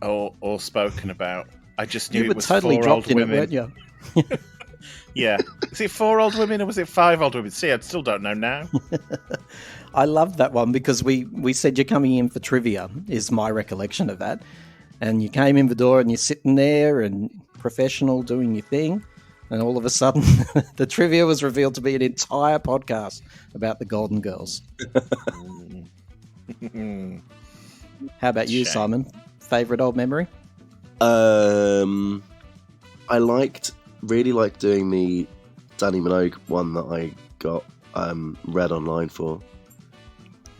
or spoken about. I just knew it was totally four dropped old women. It, weren't you? Yeah. Is it 4 old women or was it 5 old women? See, I still don't know now. I love that one because we said you're coming in for trivia, is my recollection of that. And you came in the door and you're sitting there and professional doing your thing. And all of a sudden, the trivia was revealed to be an entire podcast about the Golden Girls. How about you, Simon? Favourite old memory? I really liked doing the Danny Minogue one that I got read online for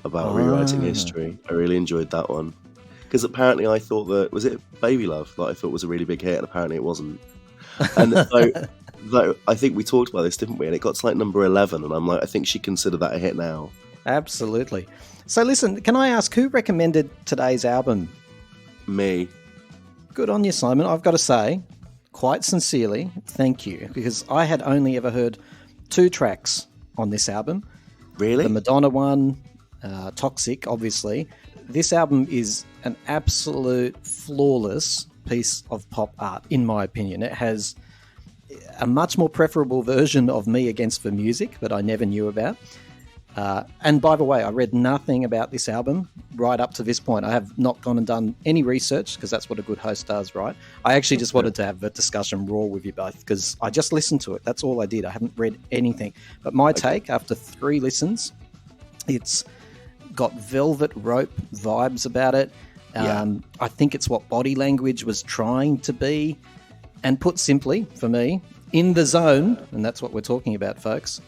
about rewriting history. I really enjoyed that one because apparently I thought that was it Baby Love that I thought was a really big hit, and apparently it wasn't. And though I think we talked about this, didn't we? And it got to like number 11, and I'm like, I think she'd consider that a hit now. Absolutely. So listen, can I ask who recommended today's album? Me. Good on you, Simon. I've got to say, quite sincerely, thank you, because I had only ever heard 2 tracks on this album. Really? The Madonna one, Toxic, obviously. This album is an absolute flawless piece of pop art, in my opinion. It has a much more preferable version of Me Against the Music that I never knew about. And by the way, I read nothing about this album right up to this point. I have not gone and done any research because that's what a good host does, right? I actually just wanted to have a discussion raw with you both because I just listened to it. That's all I did. I haven't read anything. But my take after 3 listens, it's got Velvet Rope vibes about it. I think it's what Body Language was trying to be. And put simply, for me, In the Zone, and that's what we're talking about, folks,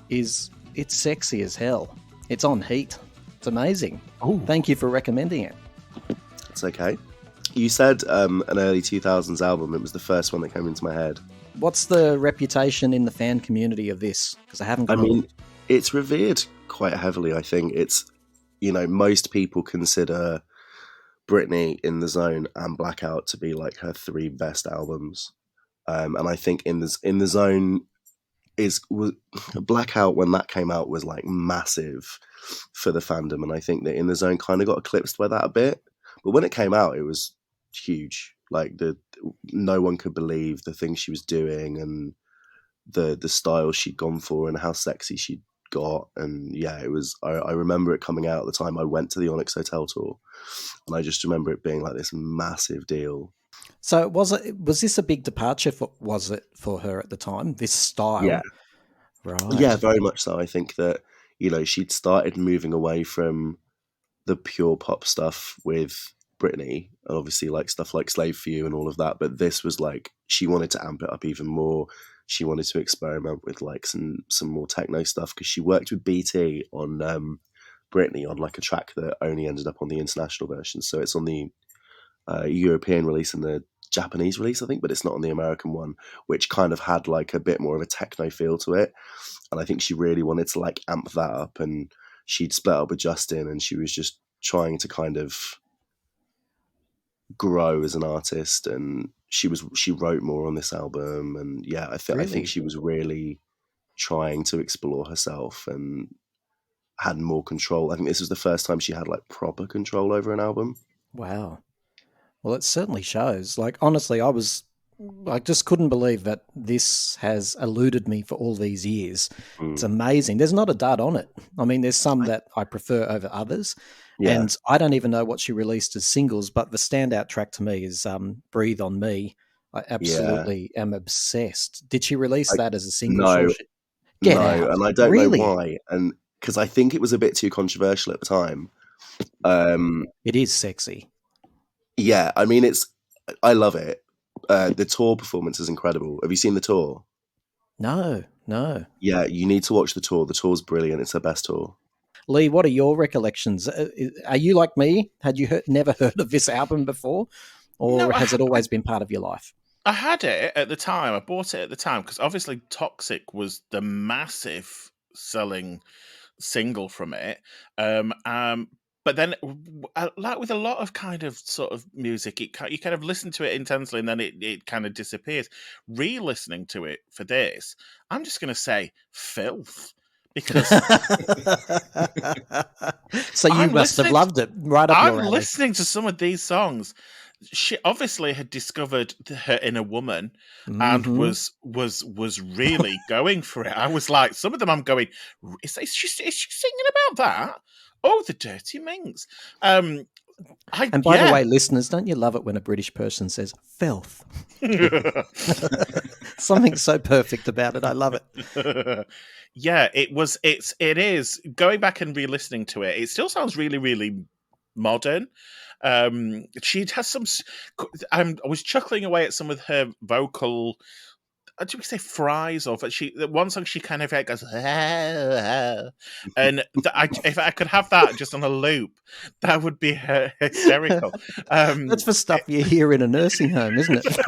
it's sexy as hell. It's on heat. It's amazing. Oh, thank you for recommending it. It's okay. You said an early 2000s album. It was the first one that came into my head. What's the reputation in the fan community of this? Because I haven't gone. I mean, it's revered quite heavily. I think it's, most people consider Britney, In the Zone, and Blackout to be like her three best albums. And I think In the Zone was Blackout, when that came out, was like massive for the fandom, and I think that In the Zone kind of got eclipsed by that a bit. But when it came out, it was huge. Like no one could believe the things she was doing and the style she'd gone for and how sexy she'd got. And yeah, it was. I remember it coming out at the time I went to the Onyx Hotel tour, and I just remember it being like this massive deal. So was this a big departure for her at the time? This style, Yeah, right? Yeah, very much so. I think that she'd started moving away from the pure pop stuff with Britney, and obviously like stuff like Slave for You and all of that. But this was like she wanted to amp it up even more. She wanted to experiment with like some more techno stuff because she worked with BT on Britney on like a track that only ended up on the international version. So it's on the European release and the Japanese release, I think, but it's not on the American one, which kind of had like a bit more of a techno feel to it. And I think she really wanted to like amp that up, and she'd split up with Justin, and she was just trying to kind of grow as an artist, and she wrote more on this album, and yeah, I think she was really trying to explore herself and had more control. I think this was the first time she had like proper control over an album. Wow. Well, it certainly shows. Like, honestly, I just couldn't believe that this has eluded me for all these years. It's amazing. There's not a dud on it. I mean, there's some that I prefer over others. Yeah. And I don't even know what she released as singles, but the standout track to me is Breathe on Me. I absolutely am obsessed. Did she release that as a single? No, Get out. And I don't know why. And because I think it was a bit too controversial at the time. It is sexy. Yeah, I mean, I love it. The tour performance is incredible. Have you seen the tour? No. Yeah, you need to watch the tour. The tour's brilliant. It's her best tour. Lee, what are your recollections? Are you like me? Had you never heard of this album before? Or has it always been part of your life? I had it at the time. I bought it at the time because obviously Toxic was the massive selling single from it. But then, like with a lot of kind of sort of music, you kind of listen to it intensely and then it kind of disappears. Re-listening to it for this, I'm just going to say filth. Because so you must have loved it right up your alley. I'm listening to some of these songs. She obviously had discovered her inner woman and was really going for it. I was like, some of them I'm going, is she singing about that? Oh, the dirty minx. And by the way, listeners, don't you love it when a British person says filth? Something so perfect about it. I love it. Yeah, it is. Going back and re-listening to it, it still sounds really, really modern. She has some. I was chuckling away at some of her vocal. Do we say fries? Or one song she kind of goes, and if I could have that just on a loop, that would be hysterical. That's for stuff you hear in a nursing home, isn't it?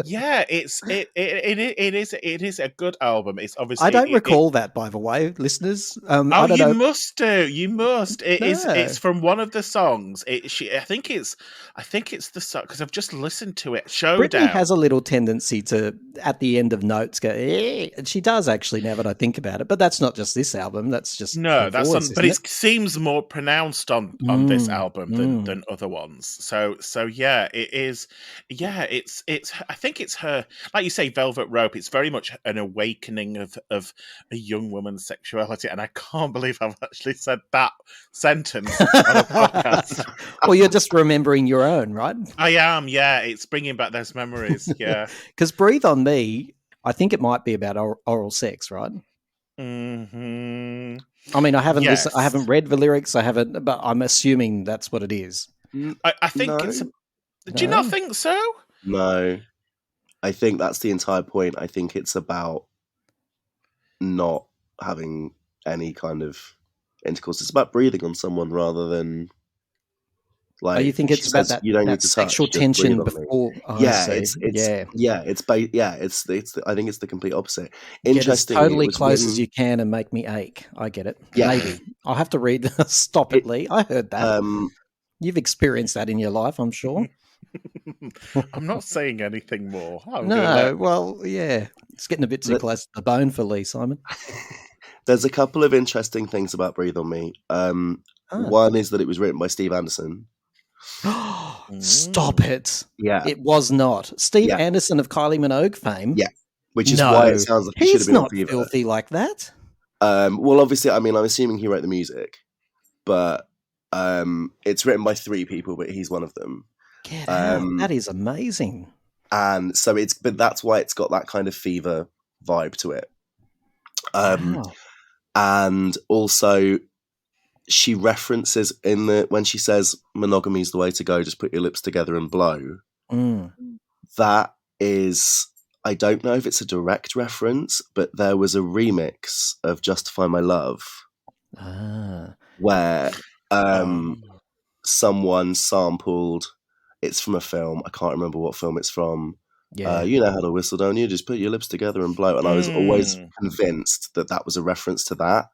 Yeah, it is a good album. It's obviously. I don't recall that, by the way, listeners. You must do. You must. It's from one of the songs. I think it's the song because I've just listened to it. Showdown. Britney has a little tendency to, at the end of notes, go, eh. And she does actually, now that I think about it. But that's not just this album. That's just but it seems more pronounced on this album than other ones. So yeah, it is. Yeah, it's. I think it's her, like you say, Velvet Rope. It's very much an awakening of a young woman's sexuality, and I can't believe I've actually said that sentence on a podcast. Well, you're just remembering your own, right? I am. Yeah, it's bringing back those memories. Yeah, because Breathe on Me, I think it might be about oral sex, right? Mm-hmm. I mean, I haven't listened, I haven't read the lyrics. I haven't, but I'm assuming that's what it is. I think Do you not think so? No. I think that's the entire point. I think it's about not having any kind of intercourse. It's about breathing on someone rather than like. you think she it's about says, you don't need that to touch, sexual just breathe tension on me. before? Oh, I Yeah, see. I think it's the complete opposite. Get as Interestingly, totally it was close written, as you can and make me ache. I get it. Yeah. Maybe I'll have to read. Stop it, Lee. I heard that. You've experienced that in your life, I'm sure. I'm not saying anything more. Well, yeah, it's getting a bit too close to the bone for Lee, Simon. There's a couple of interesting things about Breathe on Me. One is that it was written by Steve Anderson. Stop it. Yeah. It was not. Steve Anderson of Kylie Minogue fame. Yeah. Which is why it sounds like he should have been on not Fever. filthy like that. Well, obviously, I mean, I'm assuming he wrote the music, but it's written by 3 people, but he's one of them. Get out. That is amazing. And so but that's why it's got that kind of Fever vibe to it. Wow. And also she references when she says monogamy is the way to go, just put your lips together and blow. That is, I don't know if it's a direct reference, but there was a remix of Justify My Love where someone sampled, it's from a film, I can't remember what film it's from. You know how to whistle, don't you? Just put your lips together and blow. And I was always convinced that was a reference to that.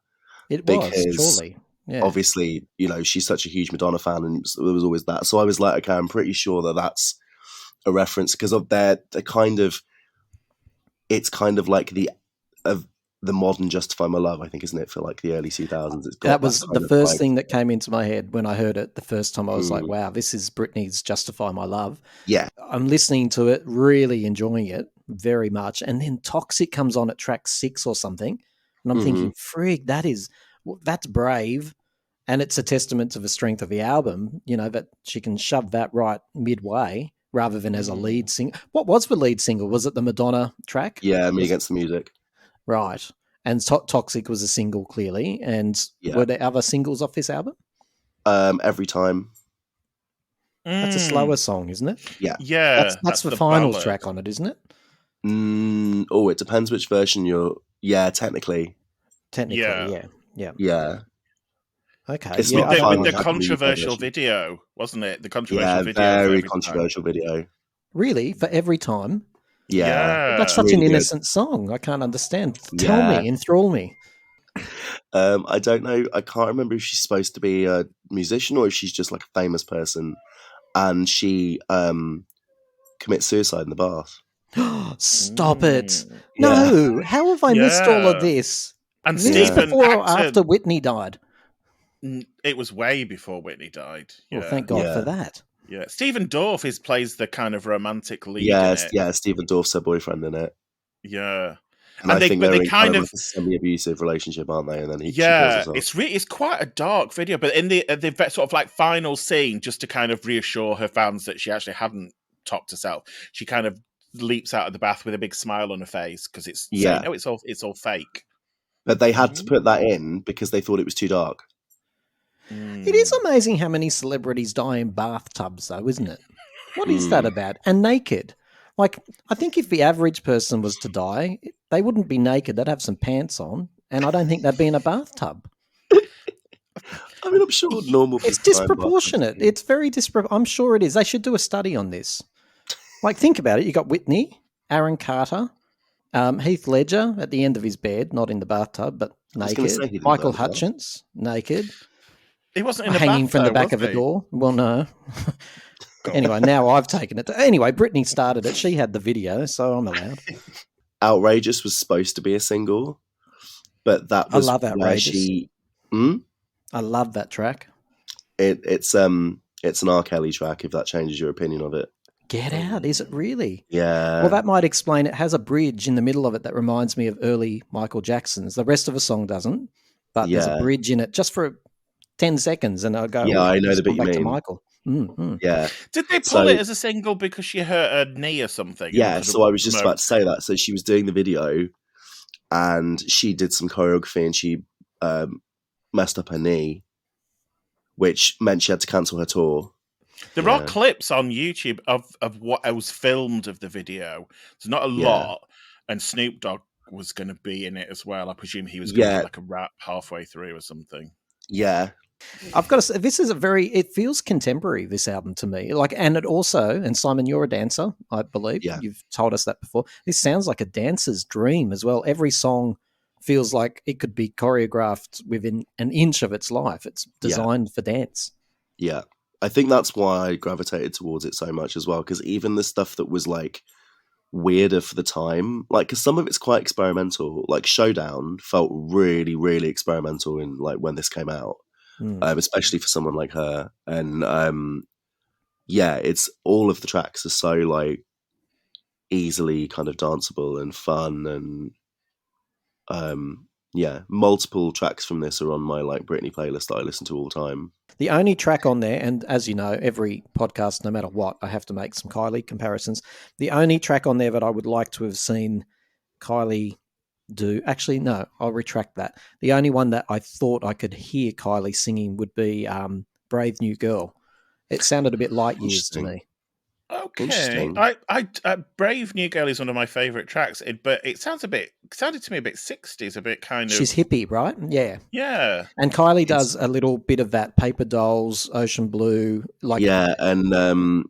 It because was, surely. Yeah. Obviously, she's such a huge Madonna fan, and there was always that. So I was like, okay, I'm pretty sure that's a reference because of the kind of, it's kind of like the modern Justify My Love, I think, isn't it, for like the early 2000s? It's got that was the first vibe. thing that came into my head when I heard it the first time. I was like, wow, this is Britney's Justify My Love. Yeah. I'm listening to it, really enjoying it very much. And then Toxic comes on at track 6 or something. And I'm thinking, frig, that's brave. And it's a testament to the strength of the album, that she can shove that right midway rather than as a lead single. What was the lead single? Was it the Madonna track? Yeah, Me Against the Music. Right. And Toxic was a single, clearly. And were there other singles off this album? Every Time. That's a slower song, isn't it? Yeah. Yeah. That's the finals track on it, isn't it? It depends which version you're... Yeah, technically. Yeah. Okay. It's with not the controversial video, wasn't it? The controversial video. Very controversial video. Really? For Every Time? Yeah. That's such really an good. innocent song. I can't understand. Tell me, enthrall me. I don't know. I can't remember if she's supposed to be a musician or if she's just like a famous person. And she commits suicide in the bath. Stop it. No. How have I missed all of this? And this Stephen before or after Whitney died? It was way before Whitney died. Well, thank God for that. Yeah, Stephen Dorff plays the kind of romantic lead. Yeah, Stephen Dorff's her boyfriend in it. Yeah, and I think they're in kind of like a semi-abusive relationship, aren't they? And then she kills herself. it's quite a dark video. But in the sort of like final scene, just to kind of reassure her fans that she actually hadn't topped herself, she kind of leaps out of the bath with a big smile on her face because it's saying, "Oh, it's all fake." But they had to put that in because they thought it was too dark. It is amazing how many celebrities die in bathtubs, though, isn't it? What is that about? And naked. Like, I think if the average person was to die, they wouldn't be naked. They'd have some pants on, and I don't think they'd be in a bathtub. I mean, I'm sure normal people. It's disproportionate. It's very disproportionate. I'm sure it is. They should do a study on this. Like, think about it. You got Whitney, Aaron Carter, Heath Ledger at the end of his bed, not in the bathtub, but naked. Michael Hutchence, naked. He wasn't in a hanging bath, from the though, back of was a he? door. Well, no. Anyway, now I've taken it. Anyway, Britney started it. She had the video, so I'm allowed. Outrageous was supposed to be a single, but that was I love Outrageous. I love that track. It's an R. Kelly track, if that changes your opinion of it. Get Out, is it really? Yeah. Well, that might explain it. Has a bridge in the middle of it that reminds me of early Michael Jackson's. The rest of the song doesn't, but there's a bridge in it just for 10 seconds, and I'll go, I know the bit you mean. To Michael. Mm-hmm. Yeah. Did they pull it as a single because she hurt her knee or something? Yeah, so I was just about to say that. So she was doing the video and she did some choreography and she messed up her knee, which meant she had to cancel her tour. There are clips on YouTube of what was filmed of the video. It's not a lot, and Snoop Dogg was going to be in it as well. I presume he was going to do like a rap halfway through or something. Yeah. I've got to say, this is it feels contemporary, this album to me. And it also, and Simon, you're a dancer, I believe. Yeah. You've told us that before. This sounds like a dancer's dream as well. Every song feels like it could be choreographed within an inch of its life. It's designed for dance. Yeah. I think that's why I gravitated towards it so much as well, because even the stuff that was like weirder for the time, like, because some of it's quite experimental, like Showdown felt really, really experimental in like when this came out, especially for someone like her. And it's all of the tracks are so like easily kind of danceable and fun, and multiple tracks from this are on my like Britney playlist that I listen to all the time. The only track on there, and as you know, every podcast, no matter what, I have to make some Kylie comparisons. The only track on there that I would like to have seen Kylie do, actually, no, I'll retract that. The only one that I thought I could hear Kylie singing would be Brave New Girl. It sounded a bit Light Years to me. Okay, I Brave New Girl is one of my favorite tracks, but it sounded to me a bit 60s, a bit kind of. She's hippie, right? Yeah, yeah. And Kylie does a little bit of that Paper Dolls, Ocean Blue, like and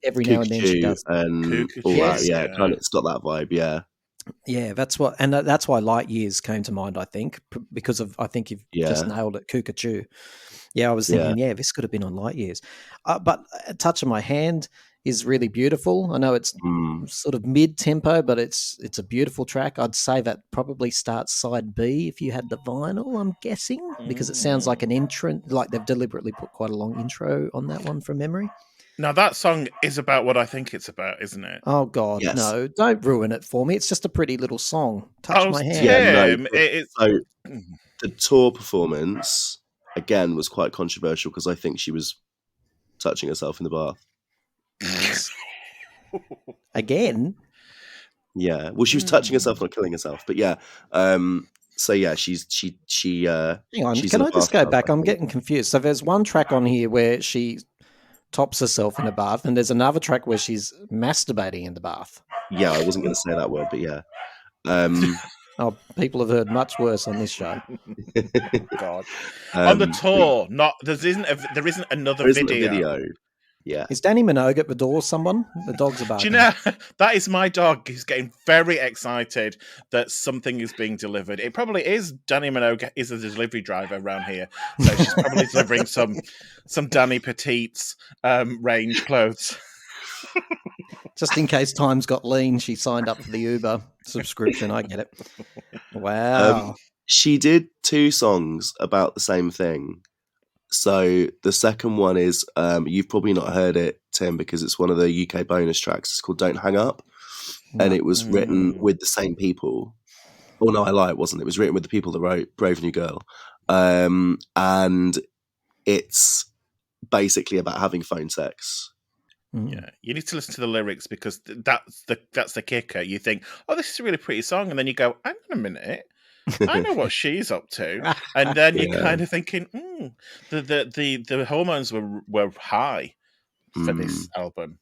every now and then she does, and all that. Kind of, it's got that vibe, Yeah, that's why Light Years came to mind. I think because of you've just nailed it, Cuckoo. Yeah, I was thinking, this could have been on Light Years, but A Touch of My Hand is really beautiful. I know it's sort of mid-tempo, but it's a beautiful track. I'd say that probably starts side B if you had the vinyl, I'm guessing, because it sounds like an entrant, like they've deliberately put quite a long intro on that one from memory. Now that song is about what I think it's about, isn't it? Oh God, no! Don't ruin it for me. It's just a pretty little song. Touch My Hand. So the tour performance again was quite controversial because I think she was touching herself in the bath. Again? Yeah. Well, she was touching herself, not killing herself. But yeah. So yeah, she. Hang on. Can I just go back? I'm getting confused. So there's one track on here where she tops herself in a bath, and there's another track where she's masturbating in the bath. Yeah, I wasn't going to say that word, but yeah. People have heard much worse on this show. God. On the tour, there isn't another video. Yeah. Is Danny Minogue at the door, someone? The dogs are barking. Do you know, that is my dog. He's getting very excited that something is being delivered. It probably is. Danny Minogue is a delivery driver around here. So she's probably delivering some Danny Petite's range clothes. Just in case times got lean, she signed up for the Uber subscription. I get it. Wow. She did 2 songs about the same thing. So the second one is, you've probably not heard it, Tim, because it's one of the UK bonus tracks. It's called Don't Hang Up. And it was written with the same people. Oh, no, I lie, it wasn't. It was written with the people that wrote Brave New Girl. And it's basically about having phone sex. Yeah, you need to listen to the lyrics because that's the kicker. You think, oh, this is a really pretty song. And then you go, hang on a minute. I know what she's up to, and then you're kind of thinking, the hormones were high for this album.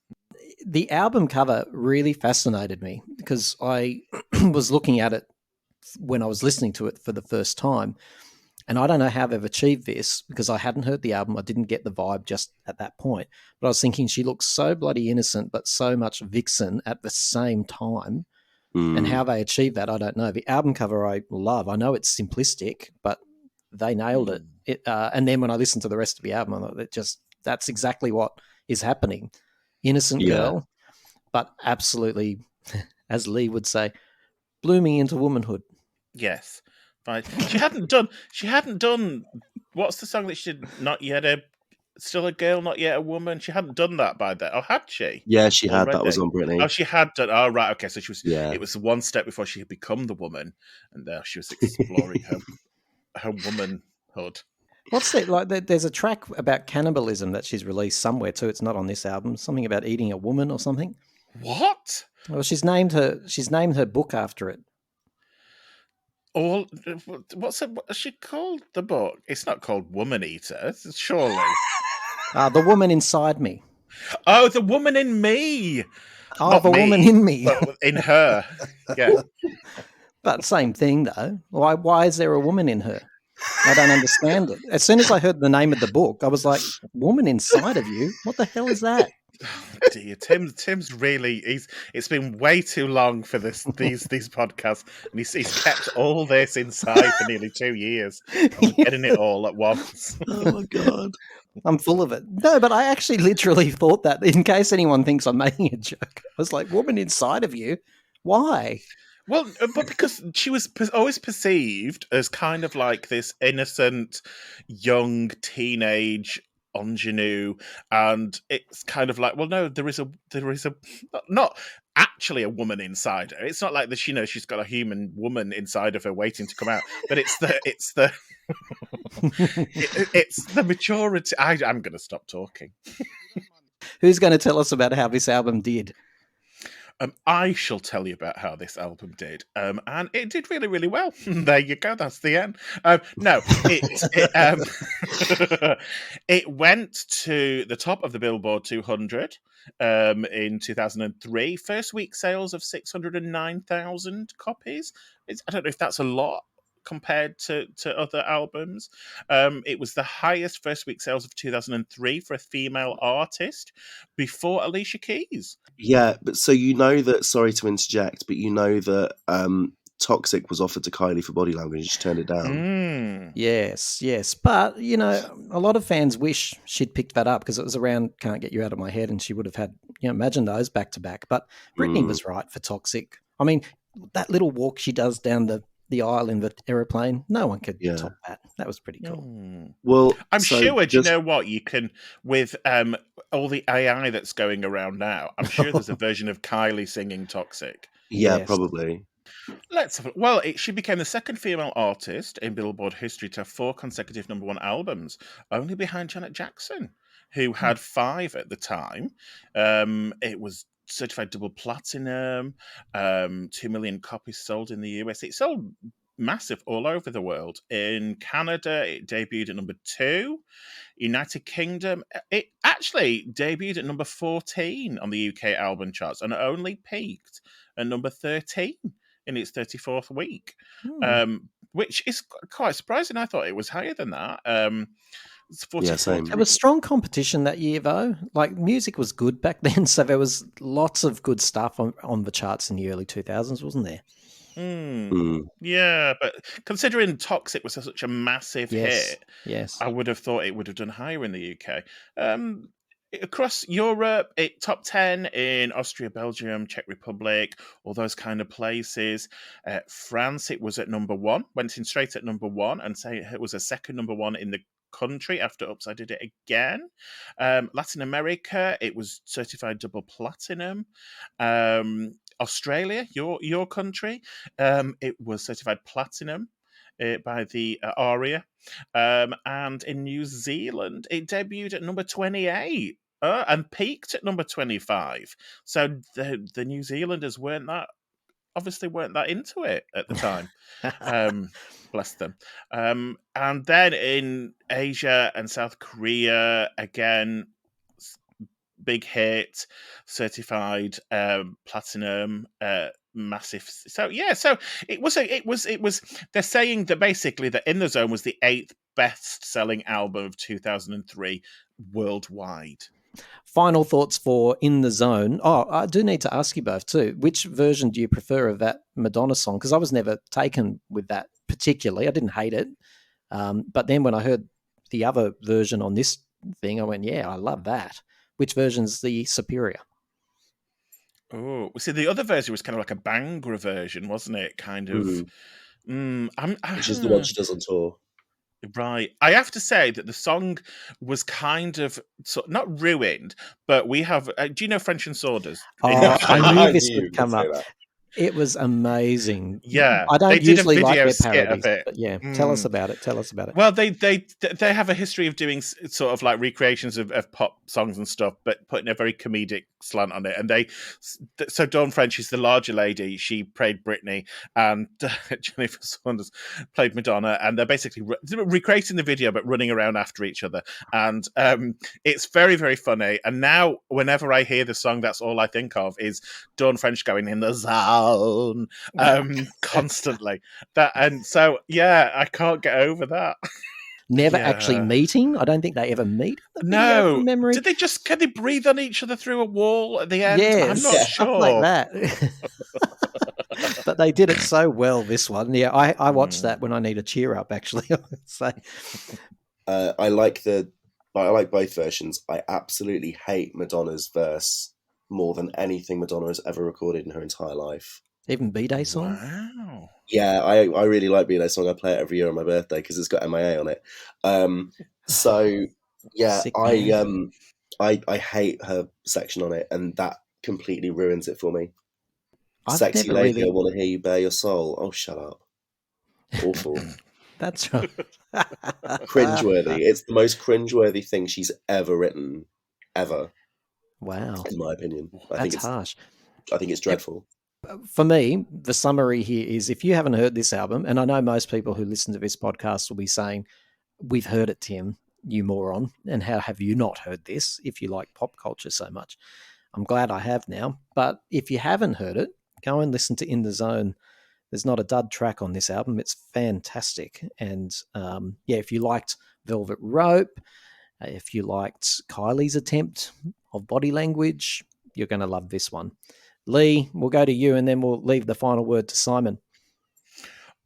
The album cover really fascinated me because I was looking at it when I was listening to it for the first time, and I don't know how they've achieved this because I hadn't heard the album. I didn't get the vibe just at that point, but I was thinking she looks so bloody innocent, but so much vixen at the same time. And how they achieve that, I don't know. The album cover I love. I know it's simplistic, but they nailed it. And then when I listened to the rest of the album, I thought that's exactly what is happening. Innocent girl, but absolutely, as Lee would say, blooming into womanhood. Yes. Right. She hadn't done what's the song that she did? Not Yet Still a Girl, Not Yet a Woman. She hadn't done that by then. Oh, had she? Yeah, she had. That was on Britney. Oh, she had done. Oh, right. Okay, so she was. Yeah. It was one step before she had become the woman, and there she was exploring her womanhood. What's it like? There's a track about cannibalism that she's released somewhere too. It's not on this album. Something about eating a woman or something. What? Well, she's named her book after it. What's she called? The book? It's not called Woman Eater, surely. The Woman Inside Me. Oh, the woman in me. Oh, Not the me, woman in me. but in her. Yeah. But same thing, though. Why is there a woman in her? I don't understand it. As soon as I heard the name of the book, I was like, "Woman inside of you? What the hell is that?" Dear Tim's really it's been way too long for these podcasts, and he's kept all this inside for nearly 2 years. We're getting it all at once. Oh my god. I'm full of it. No, but I actually literally thought that, in case anyone thinks I'm making a joke. I was like, "Woman inside of you? Why?" Well, but because she was always perceived as kind of like this innocent, young teenage ingenue, and it's kind of like, well, no, there is a not actually a woman inside her. It's not like that. She's got a human woman inside of her waiting to come out, but it's the it's the maturity. I'm going to stop talking. Who's going to tell us about how this album did? I shall tell you about how this album did, and it did really, really well. There you go. That's the end. It went to the top of the Billboard 200 in 2003. First week sales of 609,000 copies. I don't know if that's a lot compared to other albums. It was the highest first week sales of 2003 for a female artist before Alicia Keys. Yeah, but so that, sorry to interject, but that Toxic was offered to Kylie for Body Language and she turned it down. Yes. But, a lot of fans wish she'd picked that up because it was around Can't Get You Out of My Head and she would have had, imagine those back to back. But Britney was right for Toxic. I mean, that little walk she does down the aisle in the aeroplane, no one could top that. That was pretty cool. Well, I'm sure, do you know what? You can, with all the AI that's going around now, I'm sure there's a version of Kylie singing Toxic. Yeah, probably. Let's have Well, she became the second female artist in Billboard history to have 4 consecutive #1 albums, only behind Janet Jackson, who had 5 at the time. It was certified double platinum, 2 million copies sold in the US. It sold massive all over the world. In Canada, it debuted at number 2. United Kingdom, it actually debuted at number 14 on the UK album charts and only peaked at number 13 in its 34th week, which is quite surprising. I thought it was higher than that. Same. There was strong competition that year, though. Like, music was good back then, so there was lots of good stuff on the charts in the early 2000s, wasn't there? Yeah, but considering Toxic was such a massive hit, yes, I would have thought it would have done higher in the UK. Across Europe, it top 10 in Austria, Belgium, Czech Republic, all those kind of places. France, it was at number 1, went in straight at number 1, and say it was a second number 1 in the country after Upside did it again. Latin America, it was certified double platinum. Australia, your country, it was certified platinum by the ARIA. And in New Zealand, it debuted at number 28 and peaked at number 25. So the New Zealanders weren't that into it at the time. Bless them. And then in Asia and South Korea, again, big hit, certified platinum, massive. So it was. They're saying that basically that In the Zone was the 8th best-selling album of 2003 worldwide. Final thoughts for In the Zone. Oh, I do need to ask you both too. Which version do you prefer of that Madonna song? Because I was never taken with that particularly. I didn't hate it. But then when I heard the other version on this thing, I went, yeah, I love that. Which version's the superior? Oh, see, the other version was kind of like a Bangra version, wasn't it? Kind of. Which is the one she does on tour. Right. I have to say that the song was kind of not ruined, but we have. Do you know French and Saunders? I knew this would come up. It was amazing. Yeah, I they don't did a usually like video their skit of parodies, it. but yeah, tell us about it. Tell us about it. Well, they have a history of doing sort of like recreations of pop songs and stuff, but putting a very comedic slant on it. And so Dawn French is the larger lady. She played Britney, and Jennifer Saunders played Madonna. And they're basically recreating the video, but running around after each other. And it's very, very funny. And now, whenever I hear the song, that's all I think of is Dawn French going in the zone constantly. And so yeah, I can't get over that. Never actually meeting. I don't think they ever meet. No, from memory. Did they just can they breathe on each other through a wall at the end? Yes, I'm not stuff sure. like that. But they did it so well. This one, yeah, I watched that when I need a cheer up. Actually, I would say. I like both versions. I absolutely hate Madonna's verse more than anything Madonna has ever recorded in her entire life. Even B-Day song? Wow. Yeah, I really like B-Day song. I play it every year on my birthday because it's got MIA on it. So yeah, I hate her section on it, and that completely ruins it for me. Sexy lady, I want to hear you bare your soul. Oh, shut up. Awful. That's right. Cringeworthy. It's the most cringeworthy thing she's ever written, ever. Wow. In my opinion. That's harsh. I think it's dreadful. For me, the summary here is if you haven't heard this album, and I know most people who listen to this podcast will be saying, we've heard it, Tim, you moron, and how have you not heard this if you like pop culture so much? I'm glad I have now. But if you haven't heard it, go and listen to In the Zone. There's not a dud track on this album. It's fantastic. And if you liked Velvet Rope, if you liked Kylie's attempt of body language, you're going to love this one. Lee, we'll go to you and then we'll leave the final word to Simon.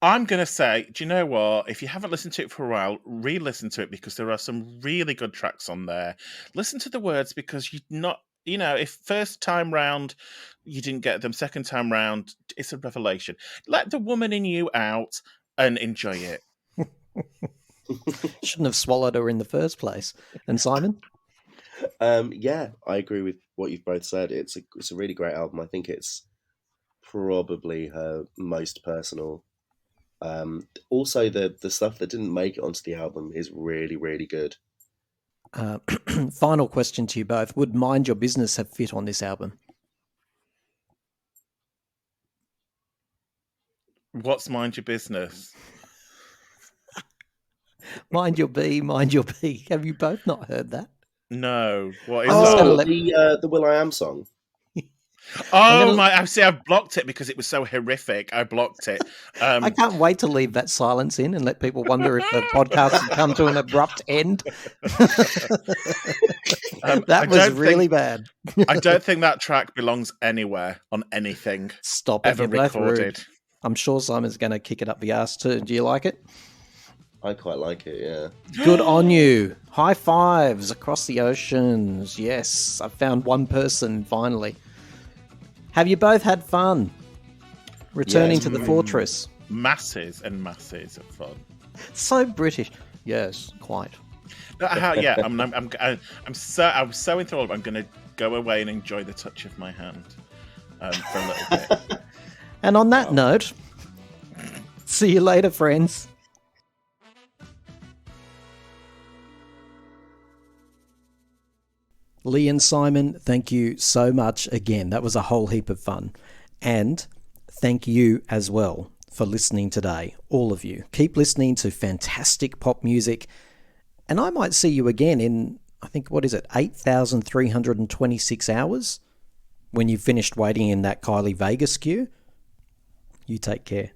I'm going to say, do you know what? If you haven't listened to it for a while, re-listen to it because there are some really good tracks on there. Listen to the words because you're not, if first time round you didn't get them, second time round, it's a revelation. Let the woman in you out and enjoy it. Shouldn't have swallowed her in the first place. And Simon? Yeah, I agree with what you've both said. It's a really great album. I think it's probably her most personal. Also, the stuff that didn't make it onto the album is really, really good. Final question to you both. Would Mind Your Business have fit on this album? What's Mind Your Business? Mind your B, mind your B. Have you both not heard that? No. What is that? The Will.i.am song. I've blocked it because it was so horrific. I blocked it. I can't wait to leave that silence in and let people wonder if the podcast has come to an abrupt end. That was really bad. I don't think that track belongs anywhere on anything. Stop it. Ever recorded. I'm sure Simon's going to kick it up the arse too. Do you like it? I quite like it, yeah. Good on you. High fives across the oceans. Yes, I found one person finally. Have you both had fun returning to the fortress? Masses and masses of fun. So British. Yes, quite. I'm so enthralled. I'm going to go away and enjoy the touch of my hand for a little bit. And on that note, see you later, friends. Lee and Simon, thank you so much again. That was a whole heap of fun. And thank you as well for listening today, all of you. Keep listening to fantastic pop music. And I might see you again in, 8,326 hours when you've finished waiting in that Kylie Vegas queue. You take care.